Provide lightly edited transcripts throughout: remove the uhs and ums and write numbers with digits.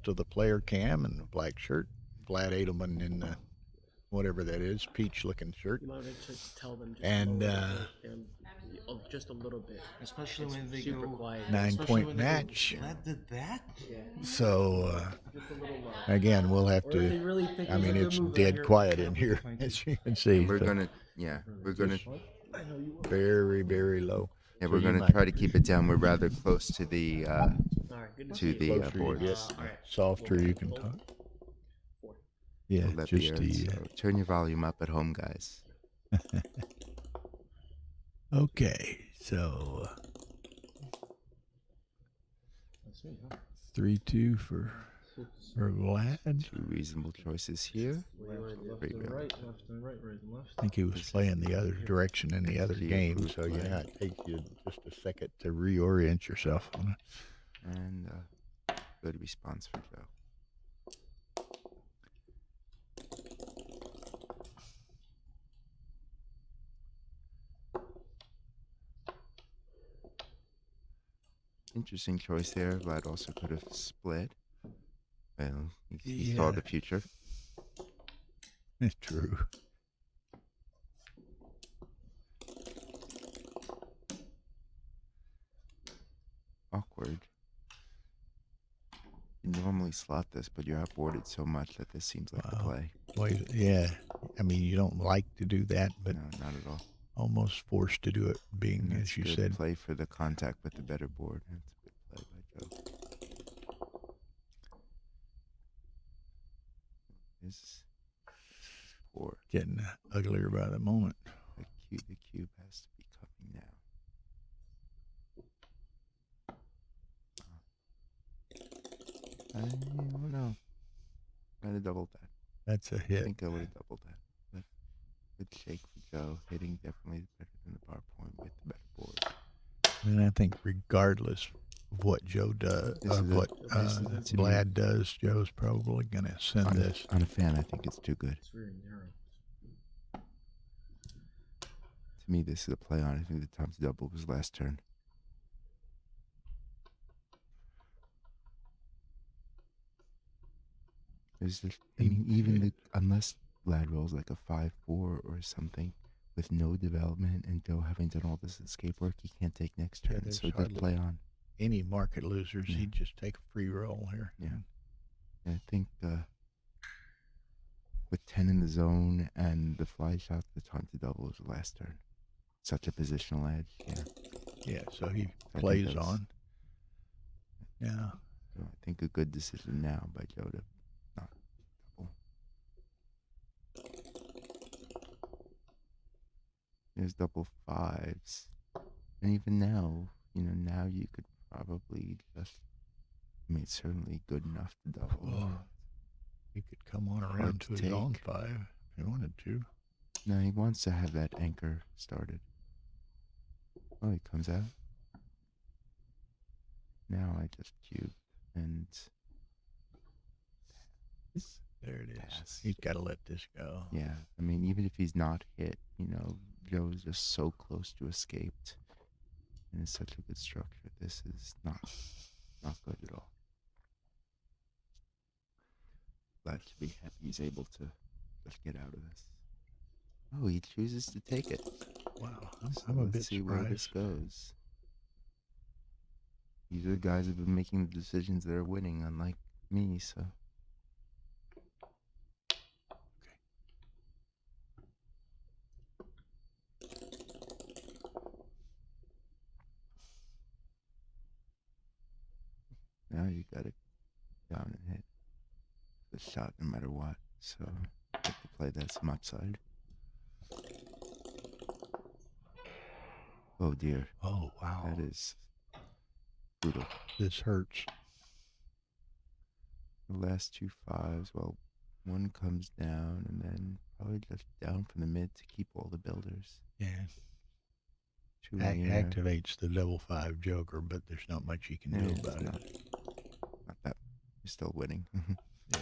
left of the player cam in the black shirt. Vlad Eydelman in the, whatever that is, peach-looking shirt. You might just tell them just And just a little bit, especially when they super go quiet. 9-point match. Vlad did that? Yeah. So Just a little low. again, we'll have Or if they to. really think I it's a mean, good it's move right dead here, quiet kind in of here, point. as you can see. We're so gonna, we're gonna, I know you will. very, very low. yeah, So we're you gonna might- try to keep it down. We're rather close to the All right, good to see the you. Closer you boards. get, All right. softer you can talk. 4. Yeah, We'll let the just air, the. so turn your volume up at home, guys. Okay, so That's me, huh? 3-2 for Vlad. Two reasonable choices here. Left Pretty and good. right, left and right, right and left. I think he was playing the other direction in the other the game, approved so play. yeah, it takes you just a second to reorient yourself on it. And good response for Joe. Interesting choice there. Vlad also could have split. Well, he saw Yeah. the future. It's true. Awkward. You normally slot this, but you're outboarded so much that this seems like the Wow. play. Well, yeah, I mean, you don't like to do that, but No, not at all. almost forced to do it, being, And that's as you good said, play for the contact with the better board. That's a good play by Joe. This is poor. getting uglier by the moment. The cube has to be coming now. I don't know. I'd have doubled that. That's a I hit. think I would have doubled that. But good shake for Joe. Hitting definitely better than the bar point with the better board. And I think regardless of what Joe does, This is of a- what this is to me- Vlad does, Joe's probably going to send this. On a fan, I think it's too good. It's very narrow. To me, this is a play on. I think the Tom's double was last turn. There's this, I mean, even the, unless Vlad rolls like a 5-4 or something with no development and Joe having done all this escape work, he can't take next Yeah, turn. there's So just hardly- play on. Any market losers, Yeah. he'd just take a free roll here. Yeah. And I think with 10 in the zone and the fly shot, the time to double was the last turn. Such a positional edge. Yeah. Yeah, so he I plays think that's- on. Yeah. So I think a good decision now by Joe to not double. There's double fives. And even now, now you could probably just, I mean, it's certainly good enough to double. Oh, he could come on Hard around to to his own take. 5 if he wanted to. No, he wants to have that anchor started. Oh, he comes out. Now I just cube and There it is. Pass. He's got to let this go. yeah, I mean, even if he's not hit, Joe's just so close to escaped. And it's such a good structure. This is not good at all. Glad to be happy he's able to just get out of this. Oh, he chooses to take it. Wow. So I'm a let's bit see where this surprised. goes. These are the guys who've been making the decisions that are winning, unlike me, so. Now you got it down and hit the shot no matter what. So you have to play that some outside. Oh dear, Oh, wow. that is brutal. This hurts. The last two fives, well, one comes down and then probably just down from the mid to keep all the builders. Yeah. Two in the air. Activates the double 5 joker, but there's not much you can Yeah, do it's about not, it. not that. You're still winning. Yeah.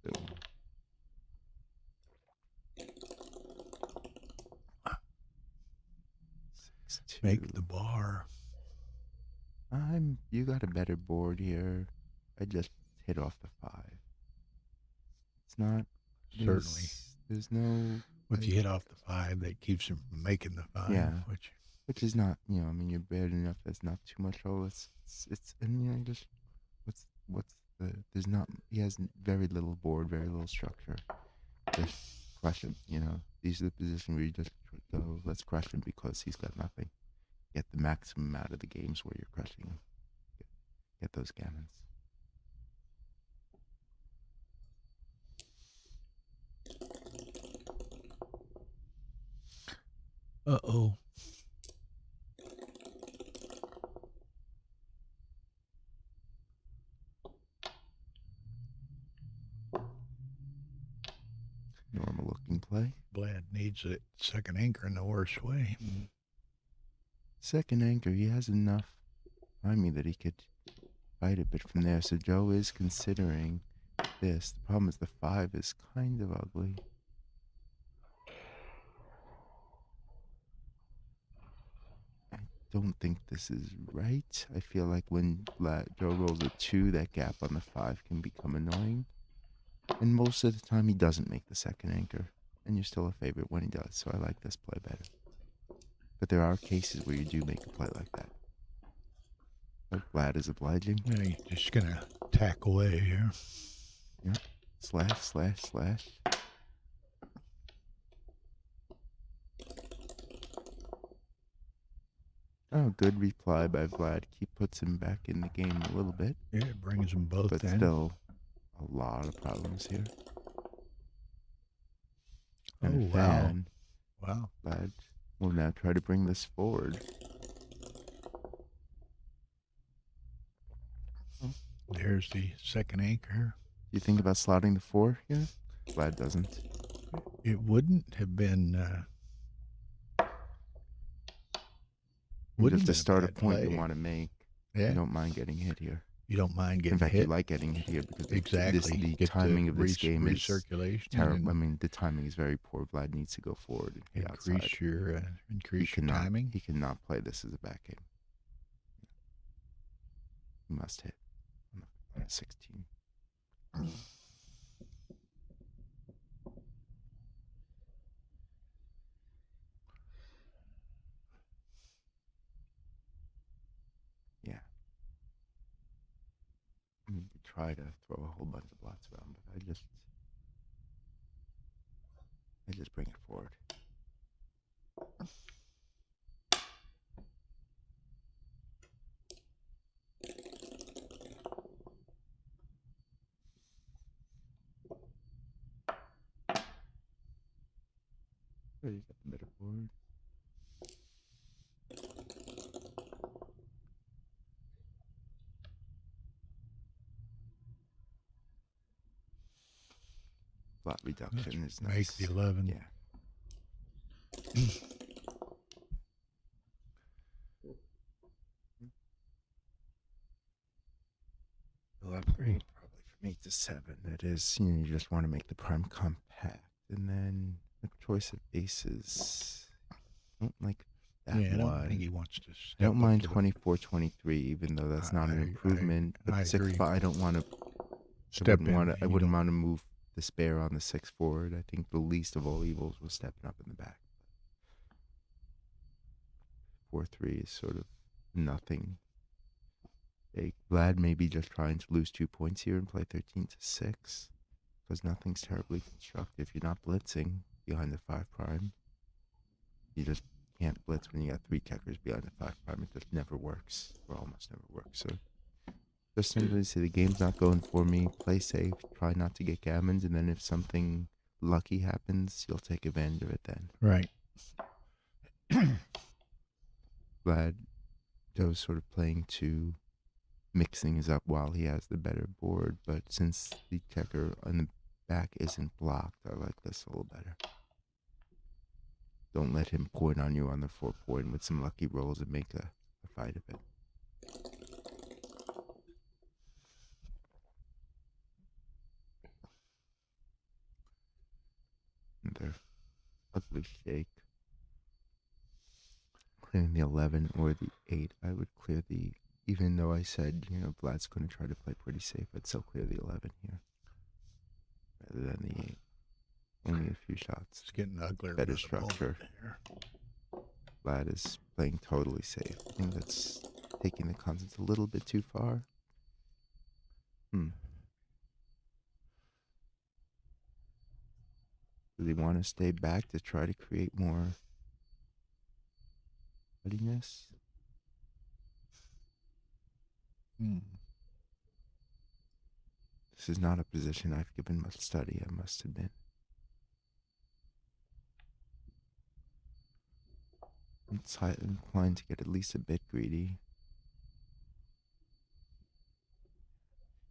So, Make the bar. You got a better board here. I just hit off the 5. It's not. Certainly. There's no. If you hit off the 5, that keeps him from making the 5. Yeah. Which is not, I mean, you're bad enough. That's not too much. Oh, and just what's there's not. He has very little board, very little structure. Just crush him. These are the positions where you just go, let's crush him because he's got nothing. Get the maximum out of the games where you're crushing him. Get those gammons. Uh-oh. Normal looking play. Vlad needs a second anchor in the worst way. Second anchor, he has enough behind me that he could fight a bit from there. So Joe is considering this. The problem is the 5 is kind of ugly. I don't think this is right. I feel like when Joe rolls a 2, that gap on the 5 can become annoying. And most of the time he doesn't make the second anchor. And you're still a favorite when he does. So I like this play better. But there are cases where you do make a play like that. But Vlad is obliging. Yeah, he's just going to tack away here. Yeah. Slash, slash, slash. Oh, good reply by Vlad. Puts him back in the game a little bit. Yeah, it brings them both but in. Still a lot of problems here. And wow. Vlad will now try to bring this forward. There's the second anchor. You think about slotting the 4 here? Vlad doesn't. It wouldn't have been. Just to start a point you want to make. Yeah. You don't mind getting hit here. You don't mind getting hit. In fact, you like getting hit here because the timing of this game is terrible. I mean, the timing is very poor. Vlad needs to go forward and hit outside. Increase your timing. He cannot play this as a back game. He must hit on a 16. Yeah. I mean, to try to throw a whole bunch of blots around, but I just bring it forward. So you got the better forward. Blot reduction is nice. Make the 11. Yeah. We'll upgrade probably from 8 to 7. That is, you just want to make the prime compact. And then a choice of aces. I don't like that one. I don't think he wants to. I don't mind 24-23, even though that's not an improvement. But 6-5, I don't want to. I wouldn't want to move the spare on the 6 forward. I think the least of all evils was stepping up in the back. 4-3 is sort of nothing. Vlad may be just trying to lose 2 points here and play 13 to 6 because nothing's terribly constructive. You're not blitzing behind the 5 prime. You just can't blitz when you got 3 checkers behind the 5 prime. It just never works, or almost never works. So just simply say the game's not going for me. Play safe. Try not to get gammons, and then if something lucky happens, you'll take advantage of it then. Right. Vlad, Joe's sort of playing to mix things up while he has the better board, but since the checker on the back isn't blocked, I like this a little better. Don't let him point on you on the 4 point with some lucky rolls and make a fight of it. Another ugly shake. Clearing the 11 or the 8. I would clear the even though I said, Vlad's going to try to play pretty safe, I'd still clear the 11 here rather than the 8. Only a few shots. It's getting uglier. Better by the moment structure. here. Vlad is playing totally safe. I think that's taking the concepts a little bit too far. Do they want to stay back to try to create more readiness? This is not a position I've given much study, I must admit. I'm inclined to get at least a bit greedy.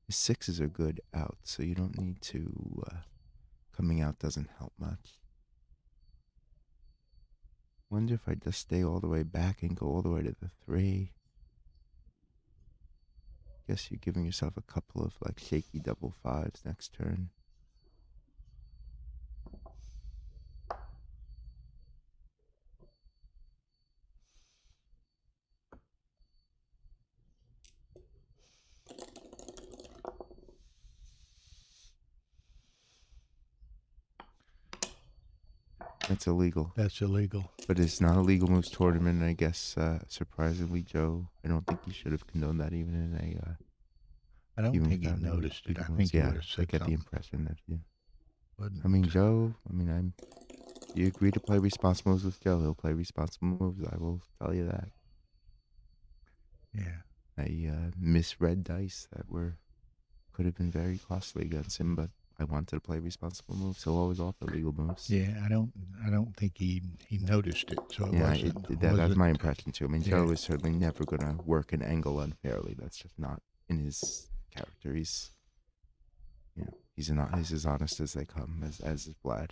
The 6s are good out, so you don't need to... coming out doesn't help much. Wonder if I just stay all the way back and go all the way to the 3. Guess you're giving yourself a couple of like shaky double 5s next turn. That's illegal. That's illegal. But it's not a legal moves tournament, and I guess, surprisingly, Joe, I don't think you should have condoned that even in a... I don't even think he without any noticed it. legal I moves. think he Yeah, would have I said get the something. impression that you... Wouldn't. I mean, Joe, you agree to play responsible moves with Joe, he'll play responsible moves, I will tell you that. Yeah. I misread dice that could have been very costly against him, but I wanted to play responsible moves, so always offer legal moves. Yeah, I don't think he noticed it, so it wasn't. That's my impression too. I mean, yeah. Joe is certainly never going to work an angle unfairly. That's just not in his character. He's as honest as they come, as is Vlad.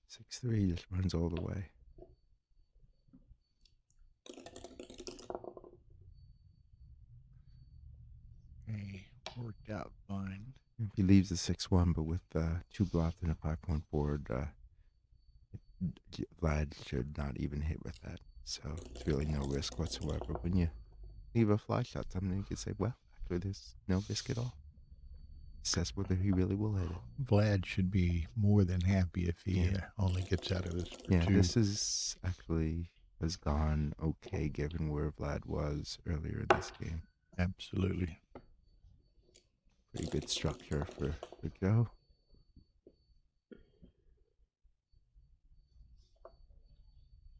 Six 3 just runs all the way. Okay, worked out fine. He leaves the 6-1, but with 2 bluffs and a 5-point board, Vlad should not even hit with that. So it's really no risk whatsoever. When you leave a fly shot, something you could say, well, actually, there's no risk at all. Assess whether he really will hit it. Vlad should be more than happy if he only gets out of this for 2. This has gone okay given where Vlad was earlier in this game. Absolutely. Pretty good structure for Joe.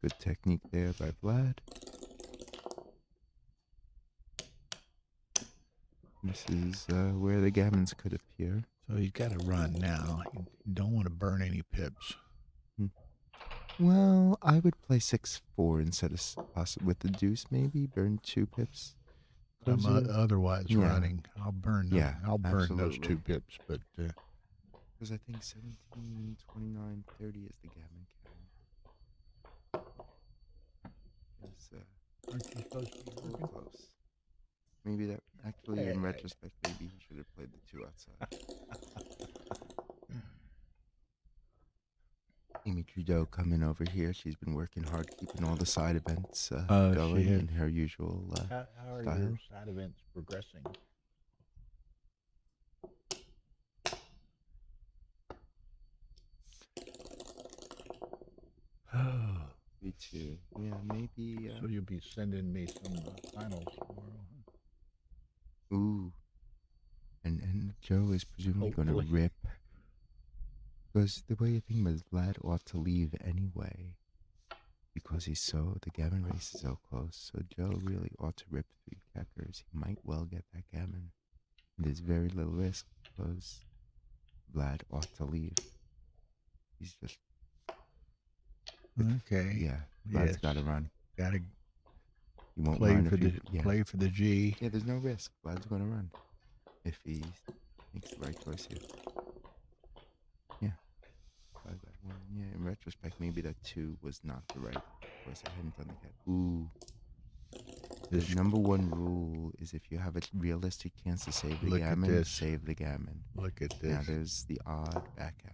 Good technique there by Vlad. This is where the gammons could appear. So he's got to run now. You don't want to burn any pips. Well, I would play 6-4 instead of with the deuce, maybe burn 2 pips. I'm otherwise running. I'll burn them. I'll burn absolutely. those 2 pips, but because I think 17, 29, 30 is the gammon count. aren't you supposed to be A little working? close. Maybe that actually, in retrospect, maybe he should have played the 2 outside. Amy Trudeau coming over here. She's been working hard, keeping all the side events going in her usual How are style. your side events progressing? Me too. Yeah, maybe. So you'll be sending me some finals tomorrow. Ooh. And Joe is presumably going to Hopefully. rip. Because the way you think about it, Vlad ought to leave anyway. Because the gammon race is so close. So Joe really ought to rip 3 checkers. He might well get that gammon. There's very little risk because Vlad ought to leave. He's just... Okay. Yeah, Vlad's got to run. Got to You won't play run for if the you... play for the G. Yeah, there's no risk. Vlad's going to run. If he makes the right choice here. Yeah. Yeah, in retrospect, maybe that 2 was not the right choice. I hadn't done the cat. Ooh. The This- number one rule is if you have a realistic chance to save the Look at gammon, this. save the gammon. Look at Now this. there's the odd backgammon.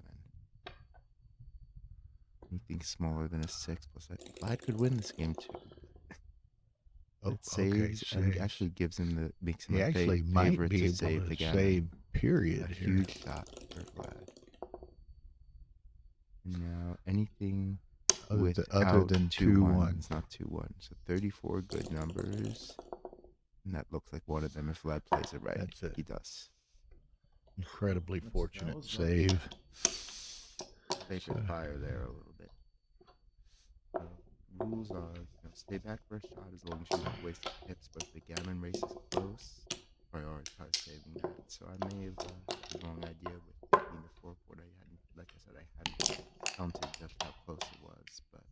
Anything smaller than a 6 plus, I think Vlad could win this game too. Oh, It saves and saves. actually gives him makes him He a actually might favorite be to able save the to gammon. save. Period. A here. huge shot for Vlad. Now anything Other than 2-1. It's not 2-1. So 34 good numbers. And that looks like one of them if Vlad plays it right. That's it. He does. Incredibly That fortunate was save. They could fire there a little bit. Rules are, stay back for a shot as long as you don't waste hits, but if the gammon race is close, prioritize saving that. So I may have the wrong idea with taking the forward. I hadn't, like I said, I hadn't counted just how close it was, but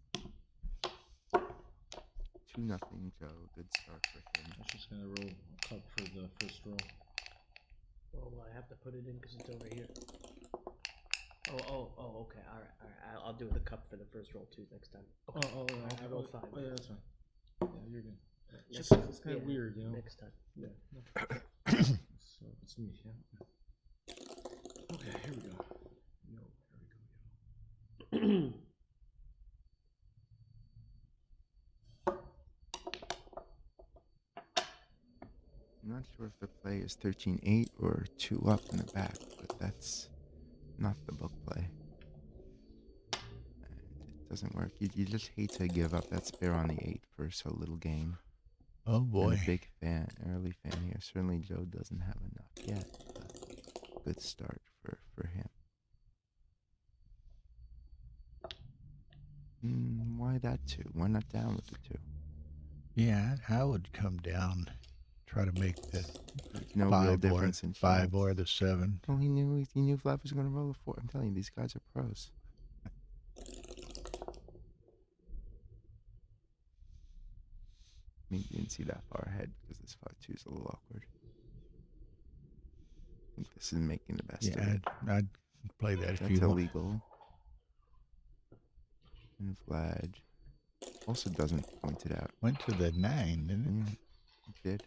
2-0 Joe. Good start for him. I was just gonna roll a cup for the first roll. Oh, I have to put it in because it's over here. Oh, okay. All right. I'll do the cup for the first roll too next time. Okay. I rolled 5. Oh, yeah, that's fine. Yeah, you're good. It's Next just time. it's kind of Yeah, weird, you know. Next time. Yeah. So it's me, yeah. Okay, here we go. Here we go. I'm not sure if the play is 13-8 or 2 up in the back, but that's not the book play. And it doesn't work. You just hate to give up that spare on the 8 for so little game. Oh And boy. a big fan, early fan here. Certainly Joe doesn't have enough yet, but good start for him. Why that 2? Why not down with the 2? Yeah, I would come down, try to make the There's no real 5 or difference in 5 shots. or the 7. Well, he knew Vlad was going to roll a 4. I'm telling you, these guys are pros. Maybe you didn't see that far ahead because this 5-2 is a little awkward. I think this is making the best of Yeah, it. I'd play that if That's you want. illegal. And Vlad also doesn't point it out. Went to the 9, didn't it? Yeah, it did.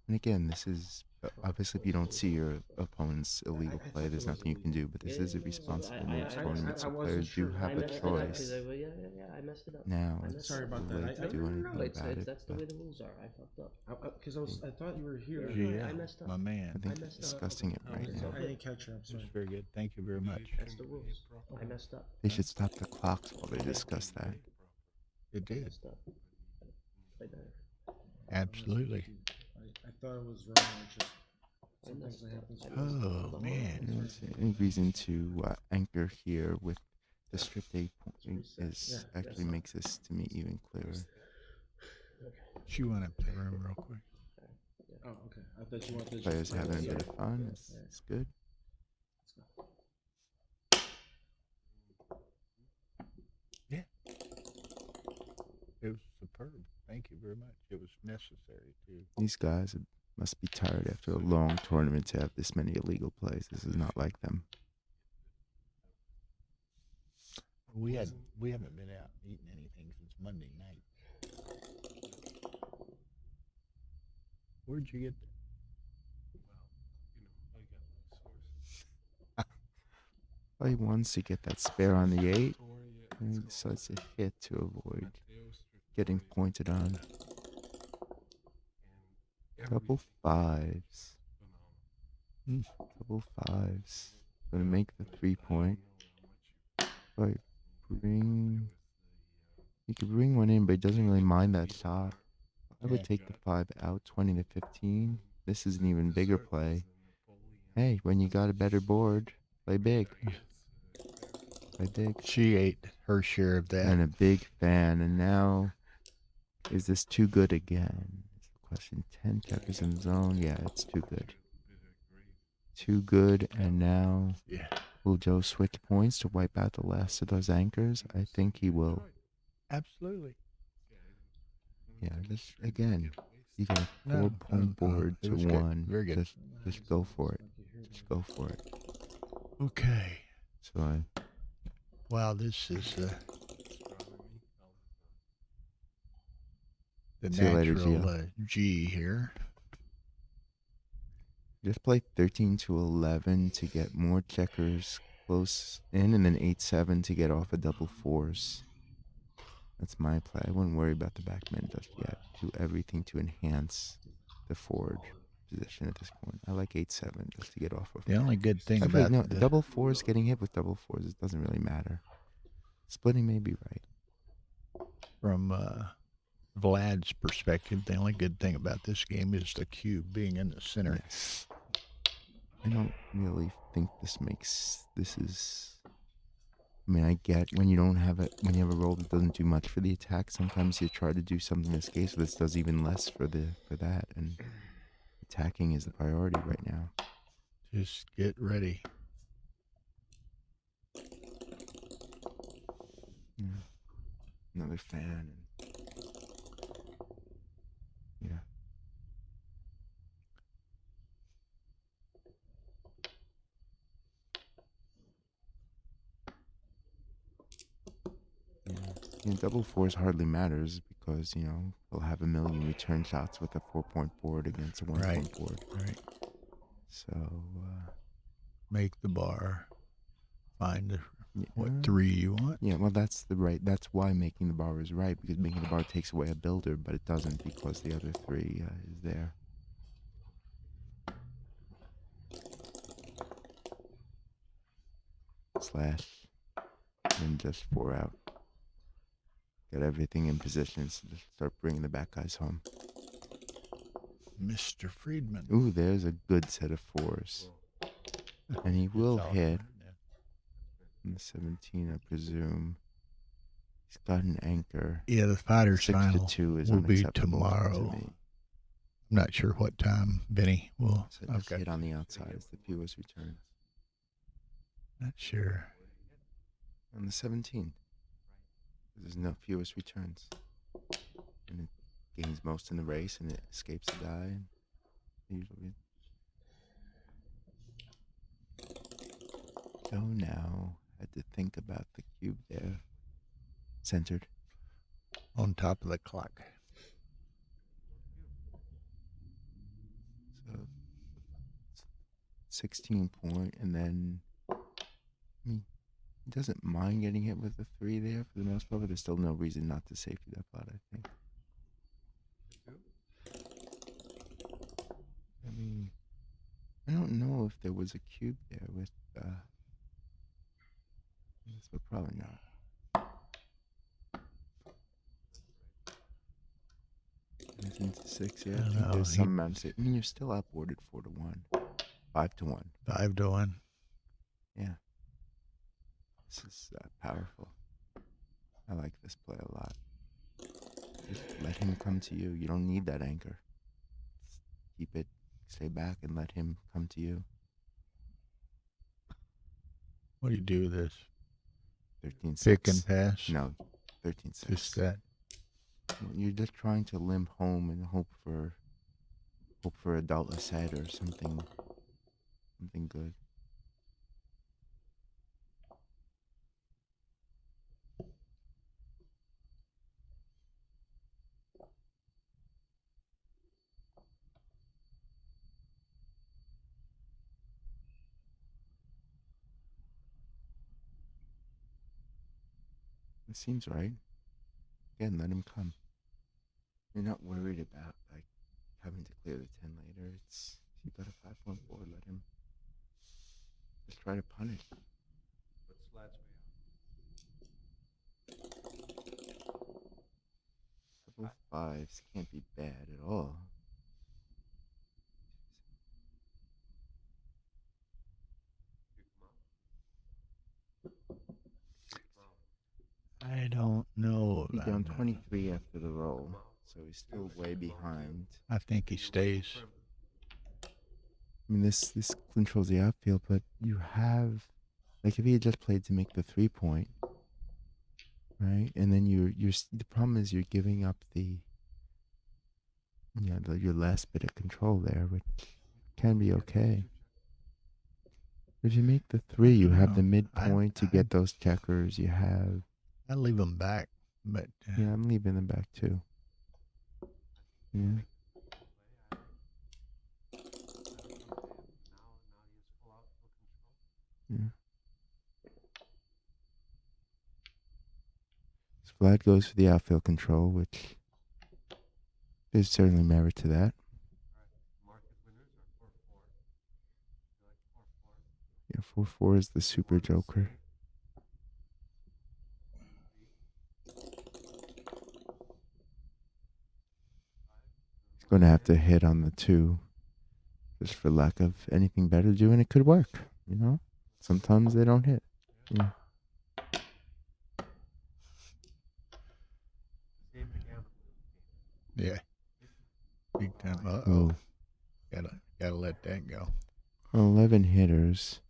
And again, this is obviously if you don't see your opponent's illegal play, there's nothing you can do. But this is a responsible moves tournament, so players do have a choice. I messed it up. Now I it's messed Sorry up. about too that. late to I- do No, anything it's about it. that's the but way the rules are. I fucked up. Because I thought you were here. Yeah, I messed up. my I man. think I we're messed up. discussing it right I now. didn't catch her. I'm That's sorry. very good. Thank you very much. That's the rules. I messed up. They should stop the clocks while they discuss that. It I did. messed up. Play better. Absolutely. I thought it was wrong. It's just sometimes messed it up. happens. I messed Oh, up. man. There's any reason to anchor here with the stripped 8 point is Yeah, actually makes this to me even clearer. She went up to the room real quick. Oh, okay. I thought you wanted to Players just having a play bit of fun. It's good. It was superb. Thank you very much. It was necessary too. These guys must be tired after a long tournament to have this many illegal plays. This is not like them. We haven't been out eating anything since Monday night. Where'd you get that? Well, he wants to get that spare on the 8, and he decides to hit to avoid getting pointed on. Couple 5s. Couple 5s. Gonna make the 3-point. But he could bring one in, but he doesn't really mind that shot. I would take the 5 out, 20 to 15. This is an even bigger play. Hey, when you got a better board, play big. Play big. She ate her share of that. And a big fan. And now, is this too good again? Is the question. 10 checkers in zone. Yeah, it's too good. Too good. And now, Yeah. will Joe switch points to wipe out the last of those anchors? I think he will. Absolutely. Yeah, just again, you got a No, 4-point no, board it to was good. 1. Very good. Just go for it. Just go for it. Okay. So Wow, this is the See you later, natural Gio. G here. Just play 13 to 11 to get more checkers close in, and then 8-7 to get off a double fours. That's my play. I wouldn't worry about the backman just yet. Do everything to enhance the forward position at this point. I like 8-7 just to get off of. The only good thing Actually, about no, the double fours, getting hit with double fours, it doesn't really matter. Splitting may be right. from Vlad's perspective, the only good thing about this game is the cube being in the center. Yes. I don't really think this is. I mean, I get when you don't have it, when you have a roll that doesn't do much for the attack. Sometimes you try to do something in this case, but this does even less for that. And attacking is the priority right now. Just get ready. Yeah. Another fan. And yeah. Double fours hardly matters because, he'll have a million return shots with a 4-point board against a 1-point board. Right. So, make the bar. Find what yeah. 3 you want. Yeah, well, that's why making the bar is right, because making the bar takes away a builder, but it doesn't because the other 3 is there. Slash, and just 4 out. Got everything in position to start bringing the back guys home. Mr. Friedman. Ooh, there's a good set of 4s. And he will hit. On the 17, I presume. He's got an anchor. Yeah, the fighters 6 final to 2 is will be unacceptable tomorrow. to me. I'm not sure what time Benny will. So just hit on the outside as the fewest returns. Not sure. On the 17. There's no fewest returns. And it gains most in the race and it escapes the die. And usually. So now I had to think about the cube there. Centered. On top of the clock. So 16 point, and then he doesn't mind getting hit with the 3 there for the most part, but there's still no reason not to safety that pot, I think. I mean, I don't know if there was a cube there with but probably not. It's into 6, yeah. I think there's some amount of safe. I mean, you're still outboarded 4-1. 5-1. 5-1. Yeah. This is powerful. I like this play a lot. Just let him come to you. You don't need that anchor. Just keep it, stay back, and let him come to you. What do you do with this? 13-6. Pick and pass? No, 13-6. Just that. You're just trying to limp home and hope for a double set or something good. It seems right. Again, let him come. You're not worried about having to clear the 10 later. It's you got a 5-point board. Let him just try to punish. What's Vlad's Couple of 5s can't be bad at all. I don't know. He's down 23 after the roll, so he's still way behind. I think he stays. I mean, this controls the outfield, but you have, if he had just played to make the 3-point, right? And then the problem is you're giving up your last bit of control there, which can be okay. If you make the 3, you have the midpoint to get those checkers. You have. I leave them back, but Yeah, I'm leaving them back too. Yeah. Yeah. So Vlad goes for the outfield control, which there's certainly merit to that. Yeah, 4-4 is the super joker. He's going to have to hit on the 2 just for lack of anything better to do, and it could work, you know? Sometimes they don't hit. Yeah. Yeah. Big time. Uh-oh. Oh, Gotta let that go. 11 hitters.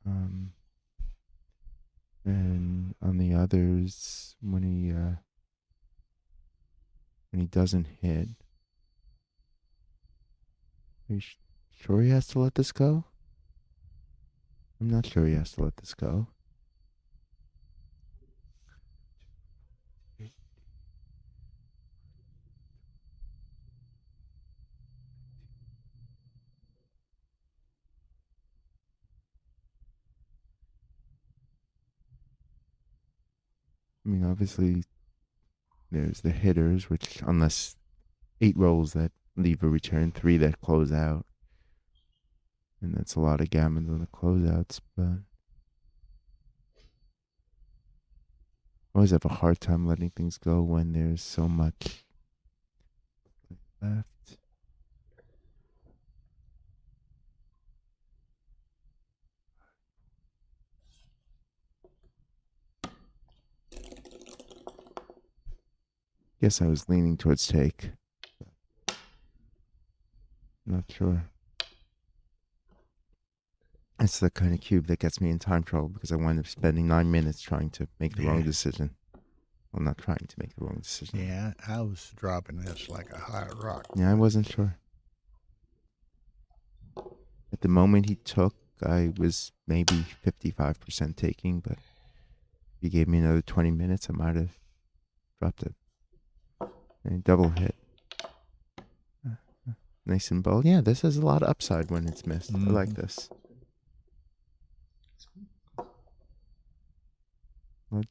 And on the others, when he doesn't hit, are you sure he has to let this go? I'm not sure he has to let this go. I mean, obviously, there's the hitters, which unless 8 rolls that leave a return, 3 that close out. And that's a lot of gammons on the closeouts, but I always have a hard time letting things go when there's so much left. Guess I was leaning towards take. Not sure. It's the kind of cube that gets me in time trouble because I wind up spending 9 minutes trying to make the wrong decision. Well, not trying to make the wrong decision. Yeah, I was dropping this like a hot rock. Yeah, I wasn't sure. At the moment he took, I was maybe 55% taking, but if he gave me another 20 minutes, I might have dropped it. And double hit. Nice and bold. Yeah, this has a lot of upside when it's missed. I like this. What?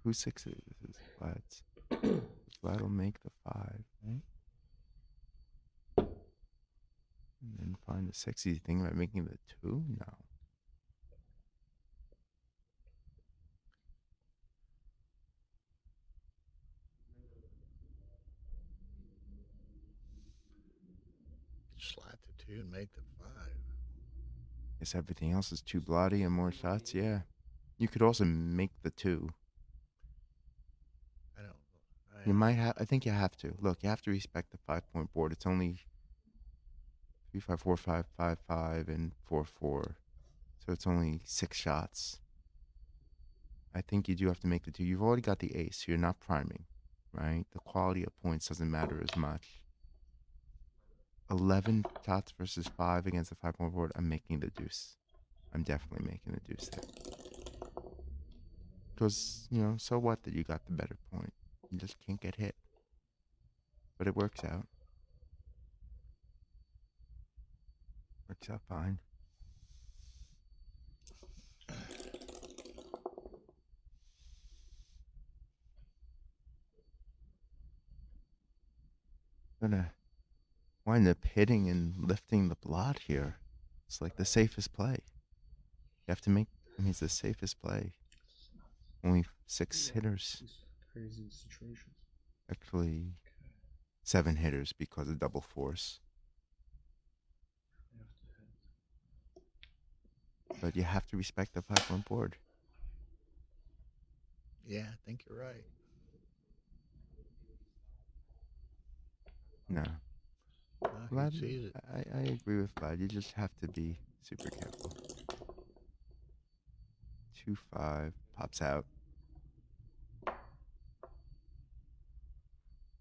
Who's 6? This is Vlad's. Vlad will make the 5, right? And then find the 6. You think about making the 2? No. Slide the 2 and make the 5. Guess everything else is too bloody and more shots. Yeah. You could also make the 2. You might have. I think you have to. Look, you have to respect the 5-point board. It's only 3, 5, 4, 5, 5, 5, and 4, 4. So it's only 6 shots. I think you do have to make the 2. You've already got the ace. So you're not priming, right? The quality of points doesn't matter as much. 11 shots versus 5 against the 5-point board. I'm making the deuce. I'm definitely making the deuce there. Because, you know, so what that you got the better point? You just can't get hit. But it works out. Works out fine. Gonna wind up hitting and lifting the blot here. It's like the safest play. You have to make, I mean, it's the safest play. Only 6 hitters. Crazy situations. Actually, 7 hitters because of double force. But you have to respect the 5-point board. Yeah, I think you're right. No. Vlad sees it. I agree with Vlad. You just have to be super careful. 2-5 pops out.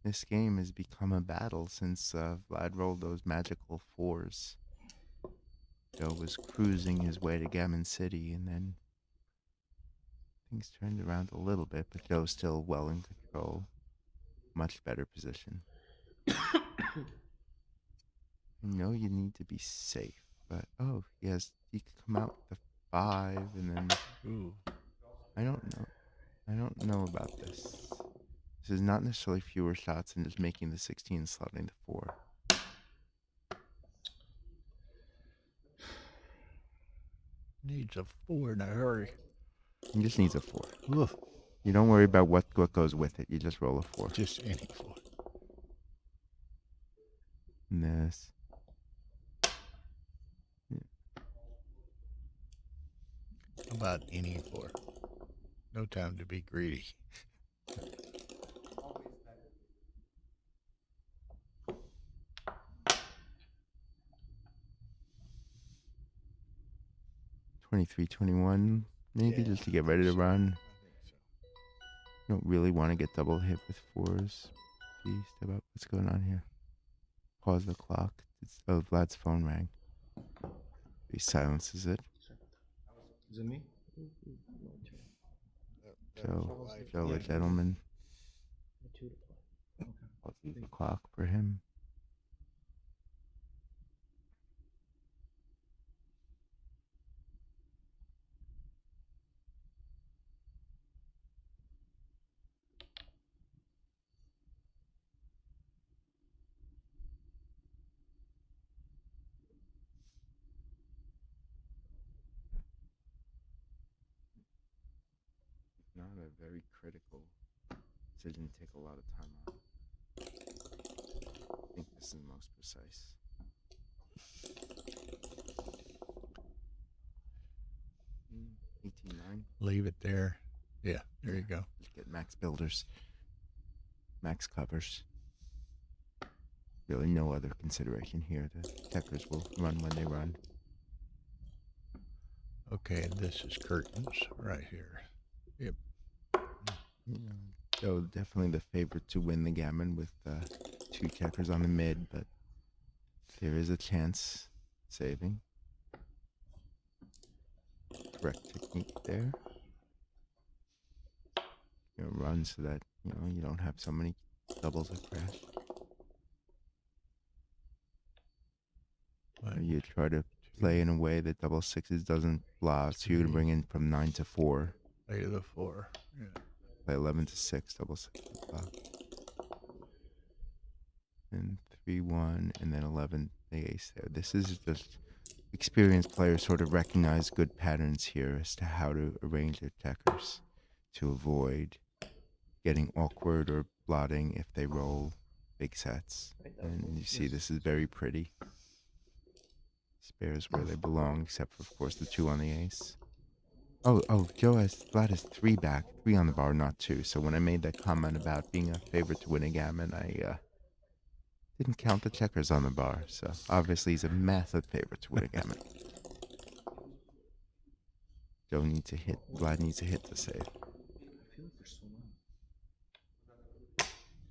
This game has become a battle since Vlad rolled those magical 4s. Joe was cruising his way to Gammon City, and then things turned around a little bit, but Joe's still well in control. Much better position. I know you need to be safe, but he could come out with the 5, and then Ooh. I don't know about this. This is not necessarily fewer shots and just making the 16 slotting to 4. Needs a 4 in a hurry. He just needs a 4. Oof. You don't worry about what goes with it. You just roll a 4. Just any 4. And this. How about any 4? No time to be greedy. $23.21, maybe, Yeah, just to get ready to run. You don't really want to get double hit with 4s. Please step up. What's going on here? Pause the clock. Vlad's phone rang. He silences it. Is it me? Joe Eydelman. Pause the clock for him. Not a very critical decision to take a lot of time on. I think this is the most precise. $18.9. Leave it there. Yeah, there you go. Just get max builders, max covers. Really no other consideration here. The checkers will run when they run. Okay, this is curtains right here. Yep. So definitely the favorite to win the gammon with 2 checkers on the mid, but there is a chance saving. Correct technique there. Run so that you don't have so many doubles that crash. You try to play in a way that double 6s doesn't block, so you're going to bring in from 9 to 4. 8 to the 4. Yeah. Play 11 to 6, double 6 block. And 3-1, and then 11 the ace there. This is just experienced players sort of recognize good patterns here as to how to arrange their checkers to avoid getting awkward or blotting if they roll big sets. And you see this is very pretty. Spares where they belong, except for, of course, the 2 on the ace. Vlad has 3 back, 3 on the bar, not 2. So when I made that comment about being a favorite to win a gammon, I didn't count the checkers on the bar. So obviously he's a massive favorite to win a gammon. Vlad needs to hit to save. I feel like they're so loud.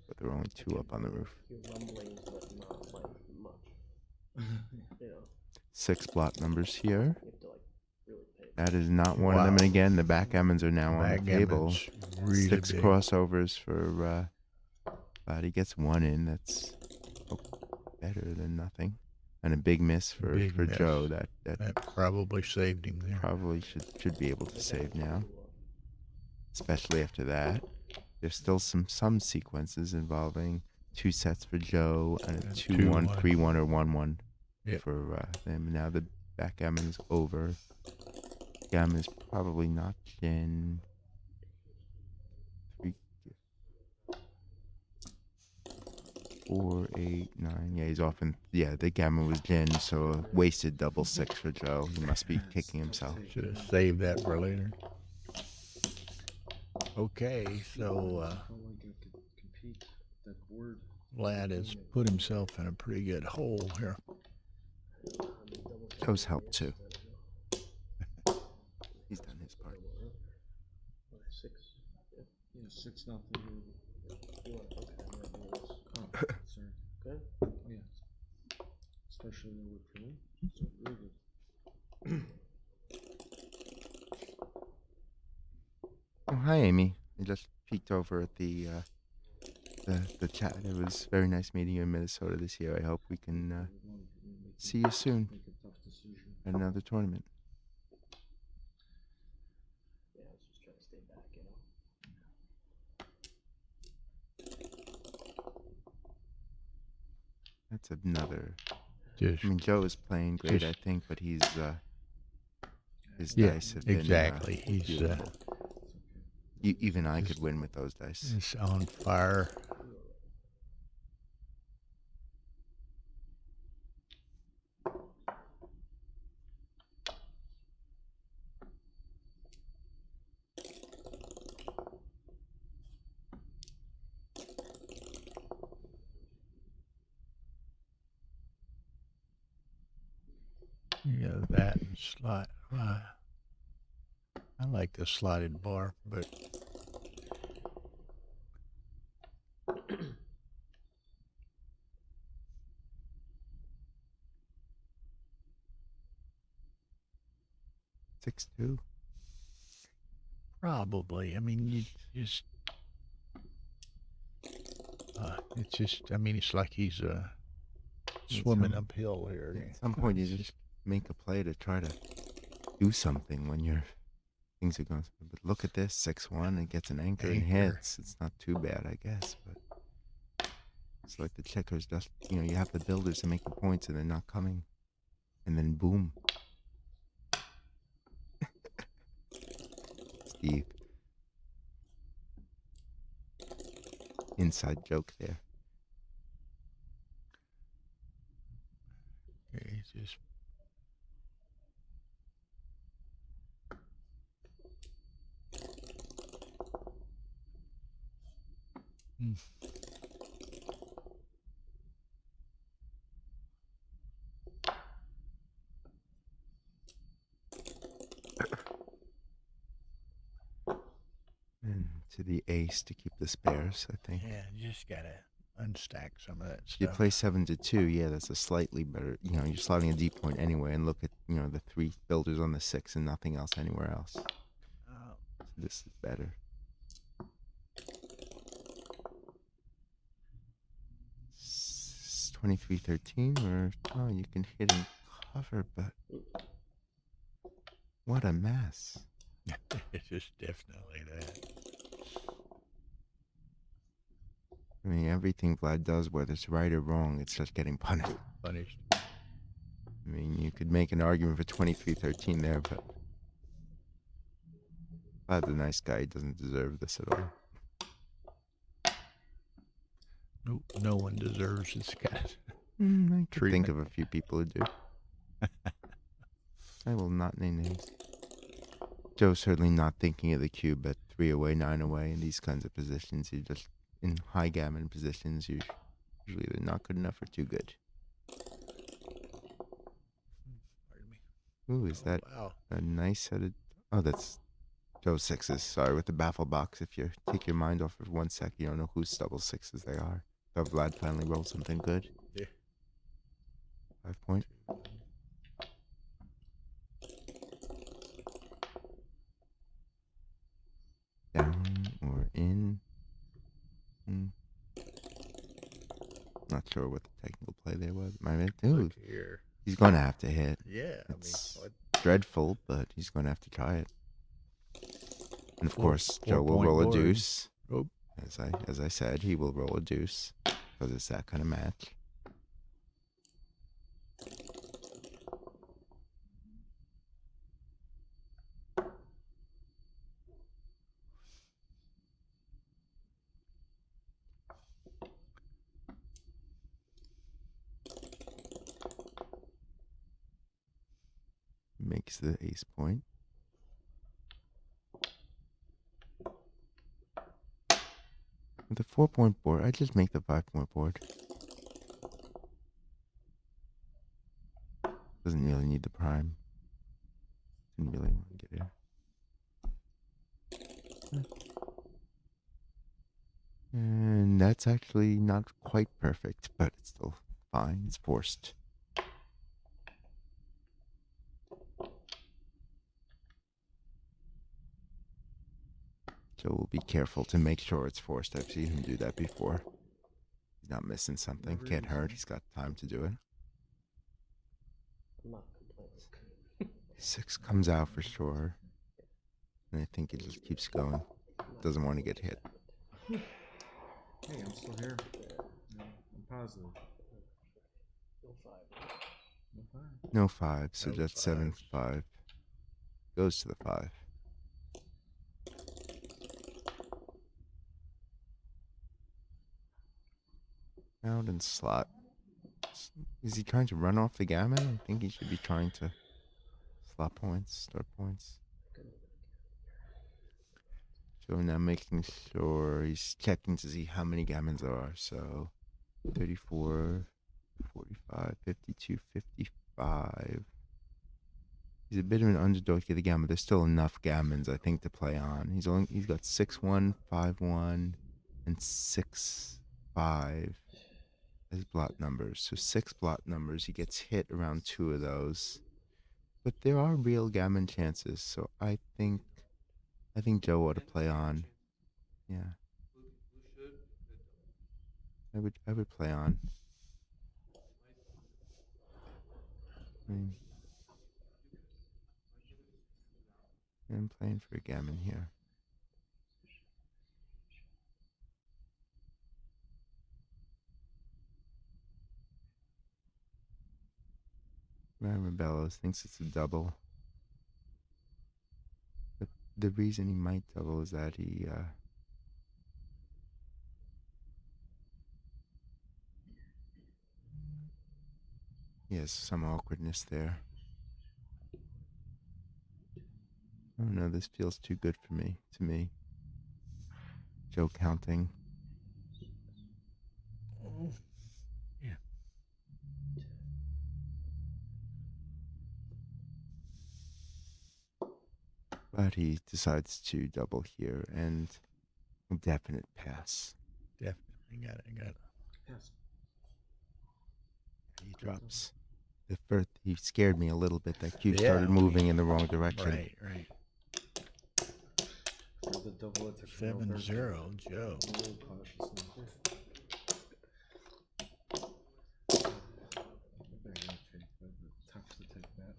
But there are only 2 up on the roof. You're rumbling, but not like much. You know, 6 blot numbers here. you have to like really pay. That is not one of them. And again, the backgammons are now on the table. Backgammon's really 6 big. crossovers for Vlad. He gets 1 in. That's better than nothing. And a big miss for Big miss. Joe. That probably saved him there. probably should be able to save now. Especially after that. There's still some sequences involving 2 sets for Joe and a 2-1, 3-1, or 1-1 for them. Now the backgammon is over. Gammon is probably not in 3, 4, 8, 9. Yeah, he's often. Yeah, the gammon was gin, so a wasted double 6 for Joe. He must be kicking himself. Should have saved that for later. Okay, so How like I could compete with that board. Vlad has put himself in a pretty good hole here. Joe's helped too. He's done his part. 6. Yeah, 6-0. You want, okay, I'm gonna do this. Sorry. Good. Oh, yeah. Especially when it worked for me. So really good. Oh, hi, Amy. I just peeked over at the chat. It was very nice meeting you in Minnesota this year. I hope we can see you soon Make a tough decision. at another tournament. Yeah, I was just trying to stay back, you know. That's another. Just I mean, Joe is playing great, just- I think, but his Yeah, dice have exactly. been He's beautiful. Even I could win with those dice. He's on fire. You know, that and slide. I like the slotted bar, but Six two. probably. I mean, you just. It's just. I mean, it's like he's swimming some- uphill here. At some point, you just make a play to try to do something when your things are going. But look at this, 6-1. It gets an anchor and Anchor. hits. It's not too bad, I guess. But it's like the checkers. Just you have the builders to make the points, and they're not coming, and then boom. Steve. Inside joke there. He's just. Hmm. And to the ace to keep the spares, I think. Yeah, you just gotta unstack some of that You stuff. play 7-2, yeah, that's a slightly better. You're slotting a deep point anyway, and look at the 3 builders on the 6 and nothing else anywhere else. Oh, So this is better. S 23-13, or you can hit and cover, but what a mess. it's just definitely that. I mean, everything Vlad does, whether it's right or wrong, it's just getting punished. Punished. I mean, you could make an argument for 23-13 there, but Vlad's a nice guy. He doesn't deserve this at all. Nope, no one deserves this kind of I could think treatment. of a few people who do. I will not name names. Joe's certainly not thinking of the cube at 3 away, 9 away, in these kinds of positions. You're just in high gammon positions. You're usually either not good enough or too good. Pardon me. Ooh, is that Wow. a nice set of... Oh, that's Joe's 6s. Sorry, with the baffle box. If you take your mind off for 1 sec, you don't know whose double 6s they are. So Vlad finally rolled something good. Yeah. 5 point. Down or in. Not sure what the technical play there was. Dude, Look here. he's going to have to hit. Yeah, It's I mean, dreadful, but he's going to have to try it. And of course, Joe will 4-point roll a board. deuce. Oh. As I said, he will roll a deuce because it's that kind of match. Makes the ace point. With a 4-point board, I just make the 5-point board. Doesn't really need the prime. Didn't really want to get here. And that's actually not quite perfect, but it's still fine. It's forced. So we'll be careful to make sure it's forced. I've seen him do that before. He's not missing something. Can't hurt. He's got time to do it. I'm not complaining. 6 comes out for sure. And I think it just keeps going. Doesn't want to get hit. Hey, I'm still here. No, I'm positive. No 5. No fire. No 5, so No that's 7 fives. 5. Goes to the 5. Out and slot. Is he trying to run off the gammon? I think he should be trying to slot points, start points. So now making sure he's checking to see how many gammons there are. So 34, 45, 52, 55. He's a bit of an underdog to the gammon. There's still enough gammons, I think, to play on. He's got 6-1, 5-1, and 6-5 as blot numbers. So 6 blot numbers. He gets hit around 2 of those. But there are real gammon chances, so I think Joe ought to play on. Yeah. I would play on. I mean, I'm playing for a gammon here. Ryan Rebellos thinks it's a double. But the reason he might double is that he has some awkwardness there. Oh no, this feels too good for me. To me. Joe counting. Yeah. But he decides to double here and a definite pass. Definitely got it. Yes. He drops. The first, he scared me a little bit. That cube Yeah, started moving in the wrong direction. Right. For the double, it took a real 7-0, Joe. A little cautious now. Tough to take that.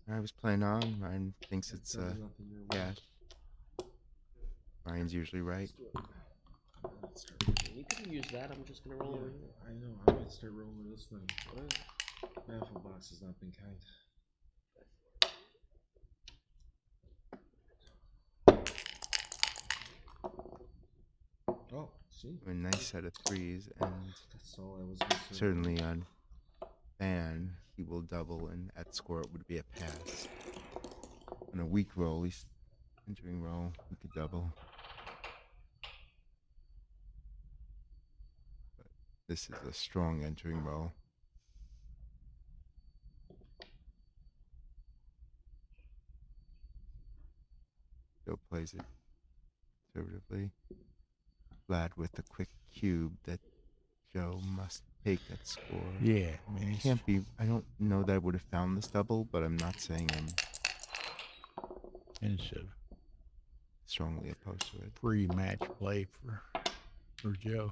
I was playing on. Ryan thinks it's Does nothing your way. yeah. Ryan's usually right. Let's start. You can use that. I'm just gonna roll over here. I know. I might start rolling this thing. Baffle box has not been kind. Oh, see, A nice set of 3s, and that's all I was missing. certainly on fan he will double, and at score it would be a pass. On a weak roll, he's entering roll, he could double. But this is a strong entering roll. Joe plays it conservatively. Vlad with the quick cube that Joe must take at score. Yeah, I mean, he's Can't be. I don't know that I would have found this double, but I'm not saying I'm it's a strongly opposed to it. free match play for Joe.